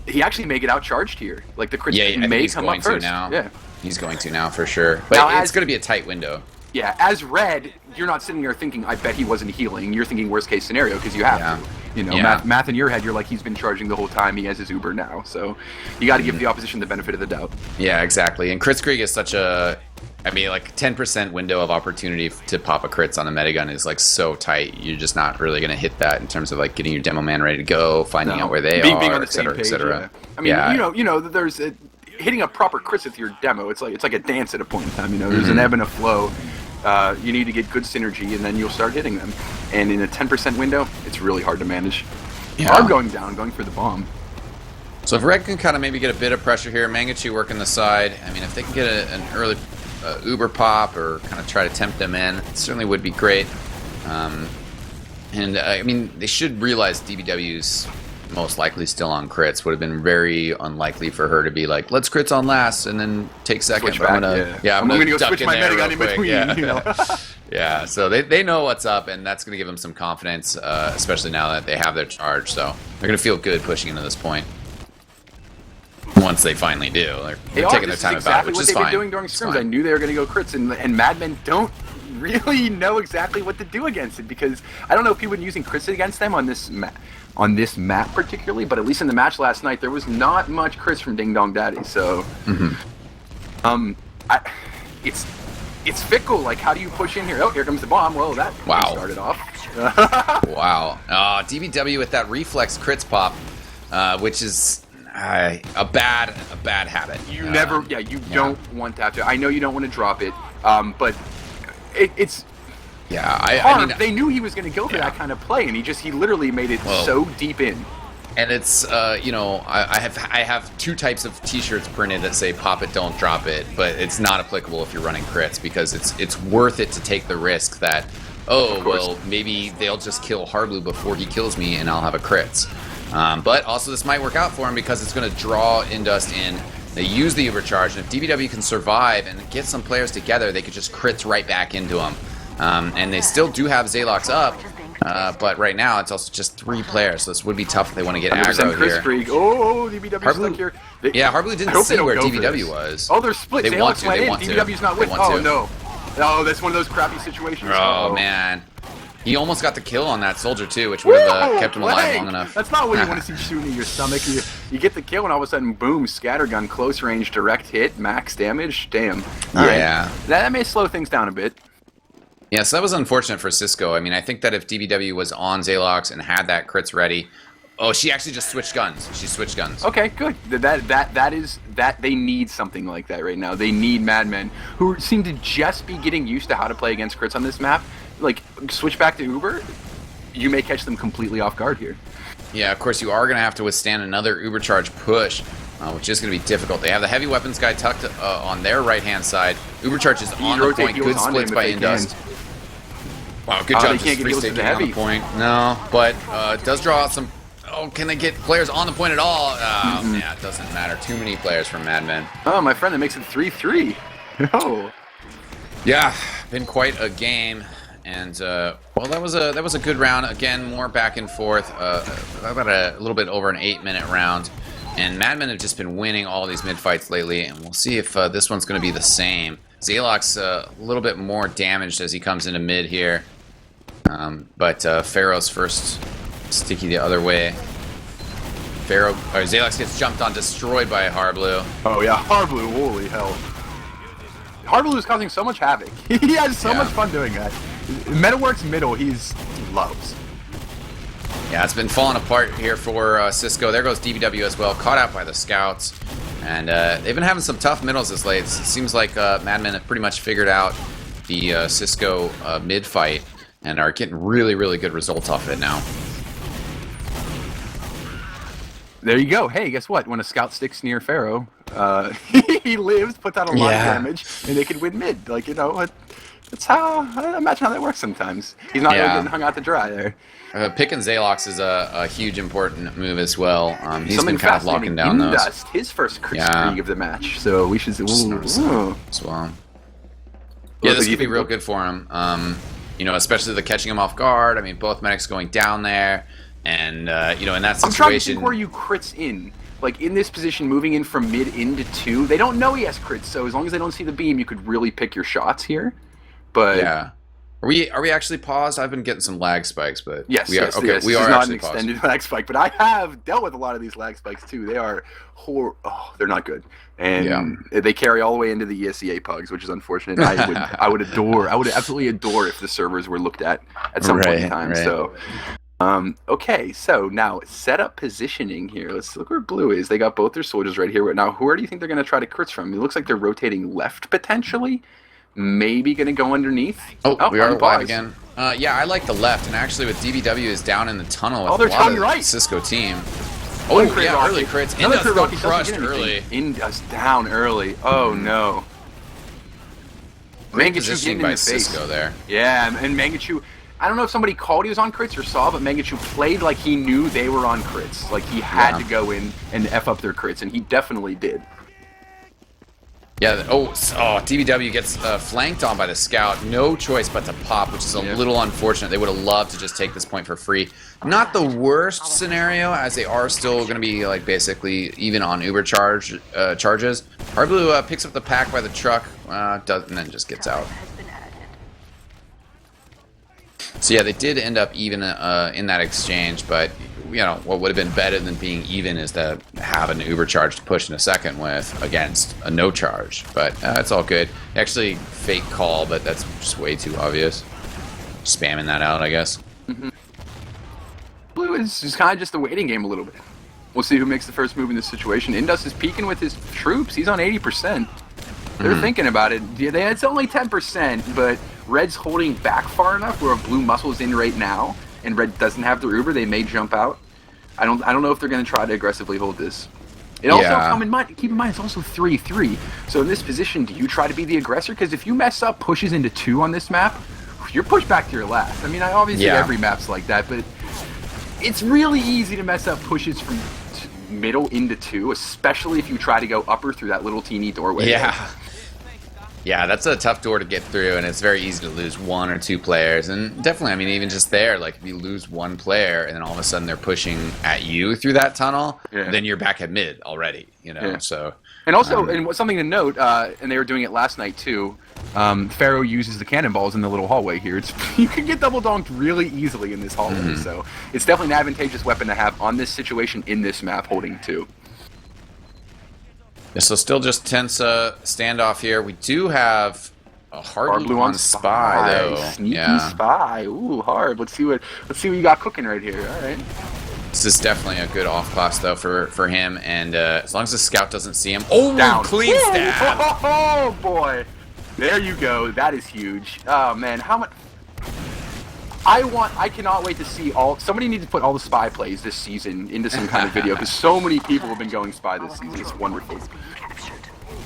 He actually may get out charged here. Like the crits may come up first. Now. Yeah, he's going to now for sure. But now, it's going to be a tight window. Yeah, as Red, you're not sitting there thinking, I bet he wasn't healing. You're thinking worst case scenario because you have to. You know, math in your head, you're like, he's been charging the whole time. He has his Uber now. So you got to give the opposition the benefit of the doubt. Yeah, exactly. And Crits Creek is such a... I mean, like 10% window of opportunity to pop a crits on the metagun is like so tight. You're just not really going to hit that in terms of like getting your demo man ready to go, finding out where they are, being on the et cetera, same page, et cetera. Yeah. I mean, you know, there's hitting a proper crits with your demo. It's like a dance at a point in time. You know, there's an ebb and a flow. You need to get good synergy, and then you'll start hitting them. And in a 10% window, it's really hard to manage. Yeah. Arm going down, going for the bomb. So if Red can kind of maybe get a bit of pressure here, Mangachu working the side. I mean, if they can get an early Uber pop or kind of try to tempt them in, it certainly would be great. I mean, they should realize DBW's most likely still on crits. Would have been very unlikely for her to be like, let's crits on last and then take second. Switch back, I'm gonna go duck switch my metagun in between. Yeah. You know? Yeah, so they know what's up, and that's going to give them some confidence, especially now that they have their charge. So they're going to feel good pushing into this point. Once they finally do, they're taking their time about it, which is fine. Exactly what they've been doing during scrims. I knew they were going to go crits, and Madmen don't really know exactly what to do against it, because I don't know if people have been using crits against them on this map particularly, but at least in the match last night, there was not much crits from Ding Dong Daddy. So, it's fickle. Like, how do you push in here? Oh, here comes the bomb. Well, that started off. Wow. DBW with that reflex crits pop, which is a bad habit. You don't want to have to. I know you don't want to drop it, but it's. Yeah, I mean, they knew he was going to go for that kind of play, and he literally made it so deep in. And it's you know, I have two types of T-shirts printed that say "Pop it, don't drop it," but it's not applicable if you're running crits, because it's worth it to take the risk that maybe they'll just kill Hardblue before he kills me and I'll have a crits. But also this might work out for him because it's going to draw Indust in They use the Ubercharge, and if DBW can survive and get some players together, they could just crits right back into them. And they still do have Zalox up, but right now it's also just 3 players, so this would be tough if they want to get aggro here. Freak. Oh, DBW stuck here. Harblue didn't see where DBW was. Oh, they're split. They want Zalox to. went They in. want to. DBW's not with. Oh, no. Oh, that's one of those crappy situations. Oh, man. He almost got the kill on that soldier, too, which would have kept him alive long enough. That's not what you want to see shooting at your stomach. You get the kill, and all of a sudden, boom, scattergun, close range, direct hit, max damage. Damn. Yeah. Right. That may slow things down a bit. Yeah, so that was unfortunate for Cisco. I mean, I think that if DBW was on Zalox and had that crits ready... Oh, she actually just switched guns. She switched guns. Okay, good. That they need something like that right now. They need madmen who seem to just be getting used to how to play against crits on this map. Like, switch back to Uber, you may catch them completely off guard here. Yeah, of course, you are going to have to withstand another Ubercharge push, which is going to be difficult. They have the heavy weapons guy tucked on their right-hand side. Ubercharge is on the point. Good splits by Indust. Wow, good job. Just free staking on the point. No, but it does draw out some... Oh, can they get players on the point at all? Yeah, it doesn't matter. Too many players from Madmen. Oh, my friend, that makes it 3-3. Oh. Yeah, been quite a game. And well, that was a good round. Again, more back and forth. About a little bit over an 8-minute round. And Madmen have just been winning all these mid fights lately, and we'll see if this one's going to be the same. Zalox a little bit more damaged as he comes into mid here, but Pharaoh's first sticky the other way. Zalox gets jumped on, destroyed by Harblue. Oh yeah, Harblue, holy hell. Harblue is causing so much havoc. He has so much fun doing that. Metaworks middle, he loves. Yeah, it's been falling apart here for Cisco. There goes DBW as well, caught out by the scouts. And they've been having some tough middles this late. It seems like Madmen have pretty much figured out the Cisco mid fight and are getting really, really good results off it now. There you go. Hey, guess what? When a scout sticks near Pharaoh, he lives, puts out a lot of damage, and they can win mid. Like, you know, that's how, I imagine how that works sometimes. He's not really getting hung out to dry there. Picking Zalox is a huge important move as well. He's been kind of locking down those. Indust, his first crit streak of the match, so we should... As well. Yeah, this could be real good for him. You know, especially the catching him off guard. I mean, both medics going down there. And, you know, in that situation... I'm trying to think where you crits in. Like, in this position, moving in from mid into 2, they don't know he has crits, so as long as they don't see the beam, you could really pick your shots here. But... Yeah. Are we actually paused? I've been getting some lag spikes, but... Yes, we are, yes, okay, yes. we This are is not actually an paused. extended lag spike, but I have dealt with a lot of these lag spikes, too. They are they're not good. And they carry all the way into the ESEA pugs, which is unfortunate. I would absolutely adore if the servers were looked at some point in time. Right. So... okay, so now set up positioning here. Let's look where blue is. They got both their soldiers right here. Now, where do you think they're going to try to crits from? It looks like they're rotating left, potentially. Maybe going to go underneath. Oh, we are live again. Yeah, I like the left, and actually with DBW is down in the tunnel with they're a lot of right. Cisco team. Oh, yeah, early crits. Indust got crushed early. Indust down early. Oh, no. Great positioning by Cisco there. Yeah, and Mangachu... I don't know if somebody called he was on crits or saw, but Mangachu played like he knew they were on crits. Like he had to go in and F up their crits, and he definitely did. Yeah, DBW gets flanked on by the scout. No choice but to pop, which is a little unfortunate. They would have loved to just take this point for free. Not the worst scenario, as they are still going to be like basically even on Uber charges. Harblue picks up the pack by the truck, and then just gets out. So yeah, they did end up even in that exchange, but you know what would have been better than being even is to have an Uber charge to push in a second with against a no charge. But it's all good. Actually, fake call, but that's just way too obvious. Spamming that out, I guess. Blue is kind of just a waiting game a little bit. We'll see who makes the first move in this situation. Indust is peeking with his troops. He's on 80%. They're thinking about it. Yeah, it's only 10%, but Red's holding back far enough where Blue muscles in right now, and Red doesn't have the Uber. They may jump out. I don't know if they're going to try to aggressively hold this. It also keep in mind it's also 3-3. So in this position, do you try to be the aggressor? Because if you mess up pushes into 2 on this map, you're pushed back to your last. I mean, obviously every map's like that, but it's really easy to mess up pushes from middle into 2, especially if you try to go upper through that little teeny doorway. Yeah. Yeah, that's a tough door to get through, and it's very easy to lose 1 or 2 players. And definitely, I mean, even just there, like if you lose 1 player and then all of a sudden they're pushing at you through that tunnel, then you're back at mid already, you know. So. And also, and something to note, and they were doing it last night too. Pharaoh uses the cannonballs in the little hallway here. You can get double donked really easily in this hallway, so it's definitely an advantageous weapon to have on this situation in this map, holding 2. Yeah, so still just tense standoff here. We do have a hard blue on spy though. Sneaky spy. Ooh, hard. Let's see what you got cooking right here. All right. This is definitely a good off class though for him, and as long as the scout doesn't see him. Oh, down. Clean stab! Oh boy, there you go. That is huge. Oh man, how much? I cannot wait to see somebody needs to put all the spy plays this season into some kind of video, because so many people have been going spy this season. It's wonderful.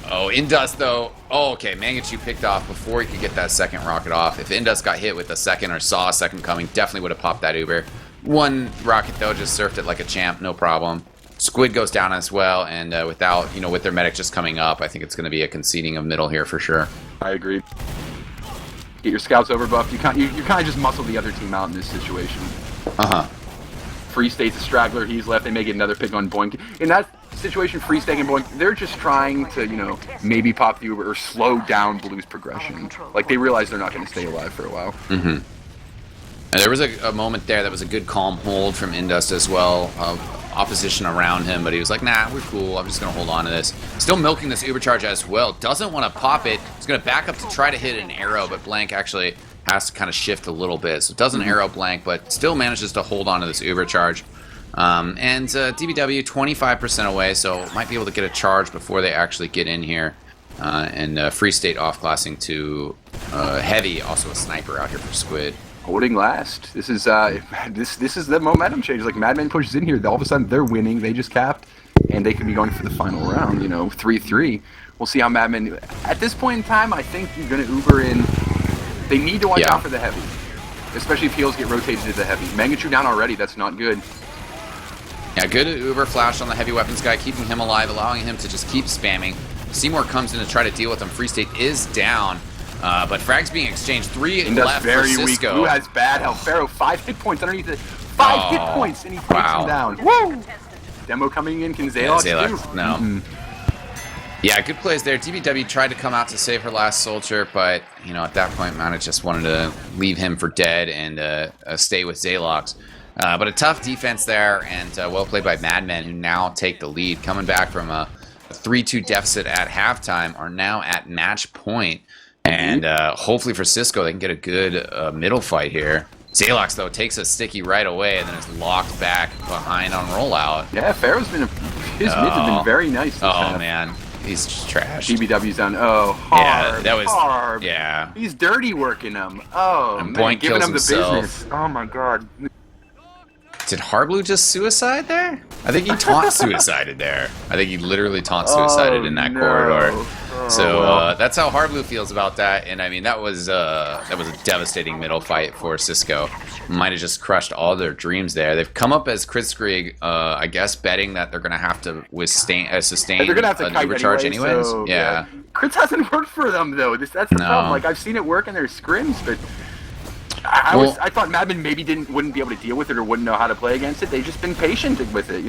Oh, Indus though. Oh, okay. Mangachu picked off before he could get that second rocket off. If Indus got hit with a second or saw a second coming, definitely would have popped that Uber. 1 rocket though, just surfed it like a champ, no problem. Squid goes down as well, and without, with their medic just coming up, I think it's going to be a conceding of middle here for sure. I agree. Get your scouts overbuffed. You kind of just muscle the other team out in this situation. Free State's a straggler. He's left. They may get another pick on Boink. In that situation, Free State and Boink, they're just trying to, maybe pop the Uber or slow down Blue's progression. Like, they realize they're not going to stay alive for a while. And there was a moment there that was a good calm hold from Indus as well. Opposition around him, but he was like, nah, we're cool. I'm just going to hold on to this. Still milking this Uber charge as well. Doesn't want to pop it. He's going to back up to try to hit an arrow, but Blank actually has to kind of shift a little bit. So it doesn't arrow Blank, but still manages to hold on to this Uber charge. And DBW 25% away, so might be able to get a charge before they actually get in here. And Free State off-classing to Heavy, also a sniper out here for Squid. Holding last. This is this is the momentum change. Like, Madman pushes in here, all of a sudden they're winning. They just capped, and they could be going for the final round. 3-3. We'll see how Madman. At this point in time, I think you're going to Uber in. They need to watch out for the Heavy, especially if heals get rotated to the Heavy. Mangachu down already. That's not good. Yeah, good Uber flash on the heavy weapons guy, keeping him alive, allowing him to just keep spamming. Seymour comes in to try to deal with him. Free State is down. But frags being exchanged. 3 left for Cisco. Weak. Blue has bad health. Pharaoh, 5 hit points underneath it. 5 hit points, and he takes him down. Woo! Demo coming in. Can Zaylox do? No. Yeah, good plays there. DBW tried to come out to save her last soldier, but, at that point, Mana just wanted to leave him for dead and stay with Zaylox. But a tough defense there, and well played by Madmen, who now take the lead. Coming back from a 3-2 deficit at halftime, are now at match point. And hopefully for Cisco, they can get a good middle fight here. Zaylox, though, takes a sticky right away and then is locked back behind on rollout. Yeah, Pharaoh's been his mids have been very nice this half. Man. He's just trash. DBW's done. Oh, hard. Yeah, that was hard. Yeah. He's dirty working him. Oh, and man, giving him the himself. business. Oh my god. Did Harblue just suicide there? I think he taunt suicided there. I think he literally taunt suicided in that corridor. So that's how Harblue feels about that. And I mean, that was a devastating middle fight for Cisco. Might have just crushed all their dreams there. They've come up as Kritzkrieg, I guess, betting that they're going to have to sustain they're gonna have to an overcharge anyways. So, yeah. Crits hasn't worked for them though. That's the problem. Like, I've seen it work in their scrims, but I thought Madman maybe wouldn't be able to deal with it or wouldn't know how to play against it. They've just been patient with it,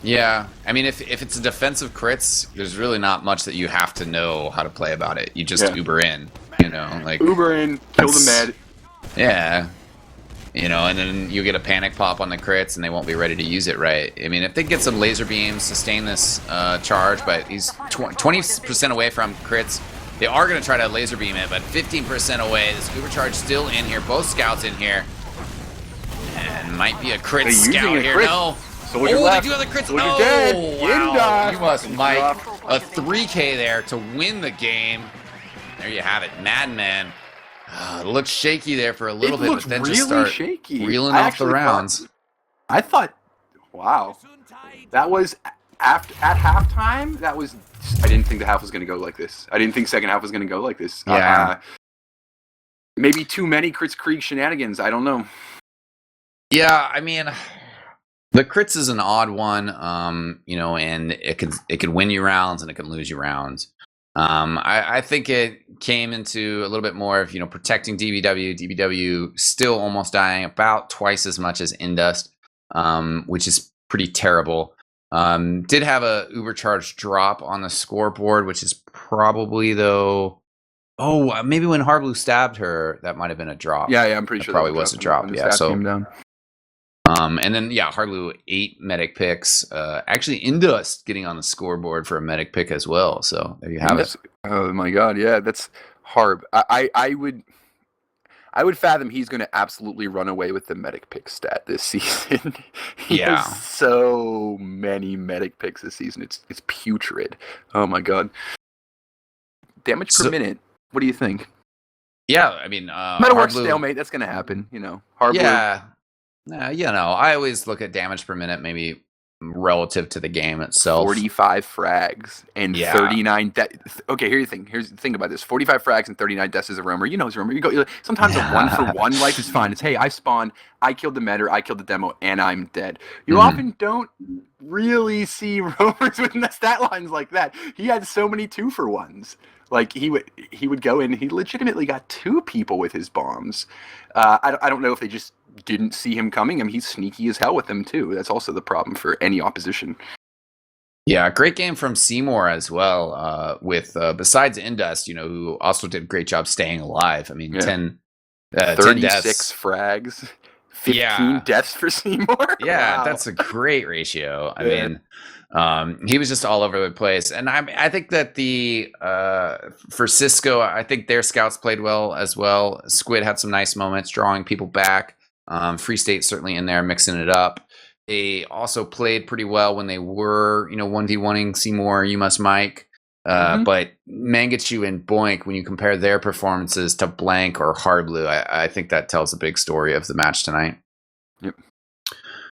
Yeah, I mean, if it's a defensive crits, there's really not much that you have to know how to play about it. You just Uber in, like Uber in, kill the med. Yeah, and then you get a panic pop on the crits, and they won't be ready to use it right. I mean, if they get some laser beams, sustain this charge, but he's 20% away from crits. They are going to try to laser beam it, but 15% away. This Uber charge still in here. Both scouts in here. And might be a crit scout here. Crit. No. Soldier they left. do have the crits. Soldier Oh, dead. wow. You must mic a 3K there to win the game. There you have it. Madman. It looked shaky there for a little bit, but then really just start shaky. reeling off the rounds. I thought, wow. That was, at halftime, that was... I didn't think the half was going to go like this. I didn't think second half was going to go like this. Yeah. Maybe too many Kritzkrieg shenanigans. I don't know. Yeah, I mean, The crits is an odd one, and it can win you rounds and it can lose you rounds. I think it came into a little bit more of protecting DBW. DBW still almost dying about twice as much as Indust, which is pretty terrible. Did have a ubercharged drop on the scoreboard, which is probably though. Oh, maybe when Harblue stabbed her, that might have been a drop. Yeah, I'm pretty sure probably was a drop. When the Yeah, stab so came down. and then Harblue 8 medic picks. Actually, Indust getting on the scoreboard for a medic pick as well. So there you have it. Oh my god, yeah, that's Harb. I would fathom he's going to absolutely run away with the medic pick stat this season. He has so many medic picks this season. It's putrid. Oh my god. Damage per minute. What do you think? Yeah, I mean, Metal Work stalemate. That's going to happen. Harblue. Yeah. I always look at damage per minute, maybe relative to the game itself. 45 frags and 39 deaths. Okay, here's the thing about this. 45 frags and 39 deaths is a roamer. You know it's a roamer. You go sometimes a 1-for-1 life is fine. It's hey, I spawned, I killed the meta, I killed the demo, and I'm dead. You often don't really see roamers with the stat lines like that. He had so many 2-for-1s. Like he would go in, he legitimately got 2 people with his bombs. I don't know if they just didn't see him coming. I mean, he's sneaky as hell with them too. That's also the problem for any opposition. Yeah, great game from Seymour as well. With besides Indust, who also did a great job staying alive. I mean, 10, 36 10 deaths. frags, 15 deaths for Seymour. Yeah, wow. That's a great ratio. I mean, he was just all over the place, and I think that for Cisco, I think their scouts played well as well. Squid had some nice moments, drawing people back. Free State certainly in there, mixing it up. They also played pretty well when they were, 1v1ing Seymour, You Must Mike. But Mangachu and BUICK, when you compare their performances to Blank or Harblue, I think that tells a big story of the match tonight. Yep.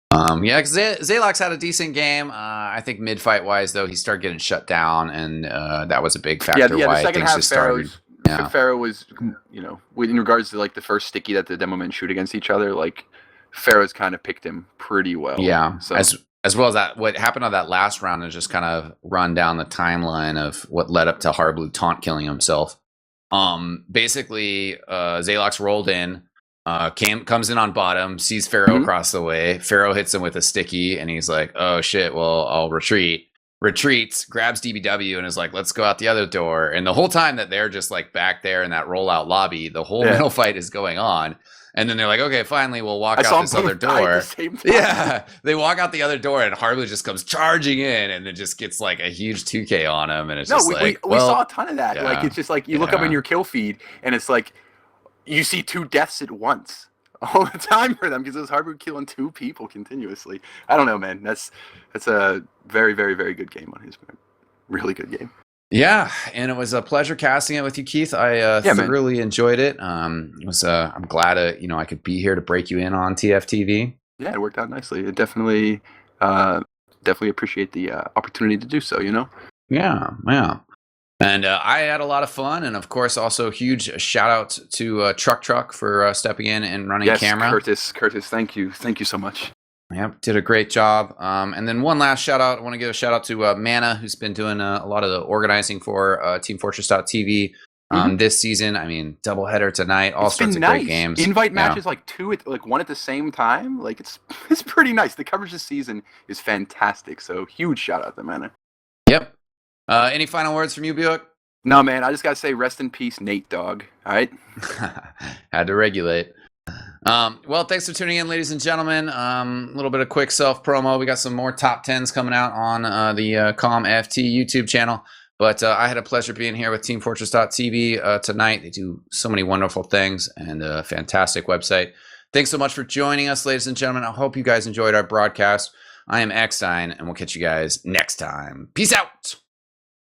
Because Zalox had a decent game. I think mid-fight wise, though, he started getting shut down, and that was a big factor the why second things half just started. Pharaoh was, in regards to like the first sticky that the demo men shoot against each other, like Pharaoh's kind of picked him pretty well. Yeah, so. As well as that, what happened on that last round is just kind of run down the timeline of what led up to Harblue taunt killing himself. Basically, Zalox rolled in, comes in on bottom, sees Pharaoh across the way. Pharaoh hits him with a sticky, and he's like, "Oh shit! Well, I'll retreat." Retreats, grabs DBW, and is like, "Let's go out the other door." And the whole time that they're just like back there in that rollout lobby, the whole middle fight is going on. And then they're like, "Okay, finally, we'll walk out this other door." Yeah, they walk out the other door, and Harblue just comes charging in, and then just gets like a huge 2K on him, and it's just we saw a ton of that. Yeah, like it's just like you look up in your kill feed, and it's like you see 2 deaths at once all the time for them because it was Harblue killing 2 people continuously. I don't know, man. That's a very, very, very good game on his part. Really good game. Yeah, and it was a pleasure casting it with you, Keith. I thoroughly enjoyed it. I'm glad I could be here to break you in on TFTV. Yeah, it worked out nicely. It definitely appreciate the opportunity to do so. Yeah. And I had a lot of fun, and of course, also huge shout out to Truck for stepping in and running camera. Curtis, thank you so much. Yep, did a great job. And then one last shout out. I want to give a shout out to Mana, who's been doing a lot of the organizing for teamfortress.tv this season. I mean, doubleheader tonight, all sorts of great games. Invite matches like 2 one at the same time. Like it's pretty nice. The coverage this season is fantastic. So huge shout out to Mana. Yep. Any final words from you, BUICK? No, man. I just gotta say, rest in peace, Nate Dogg. All right. Had to regulate. Well, thanks for tuning in, ladies and gentlemen. A little bit of quick self promo. We got some more top 10s coming out on the ComFT YouTube channel. But I had a pleasure being here with teamfortress.tv tonight. They do so many wonderful things and a fantastic website. Thanks so much for joining us, ladies and gentlemen. I hope you guys enjoyed our broadcast. I am eXtine, and we'll catch you guys next time. Peace out.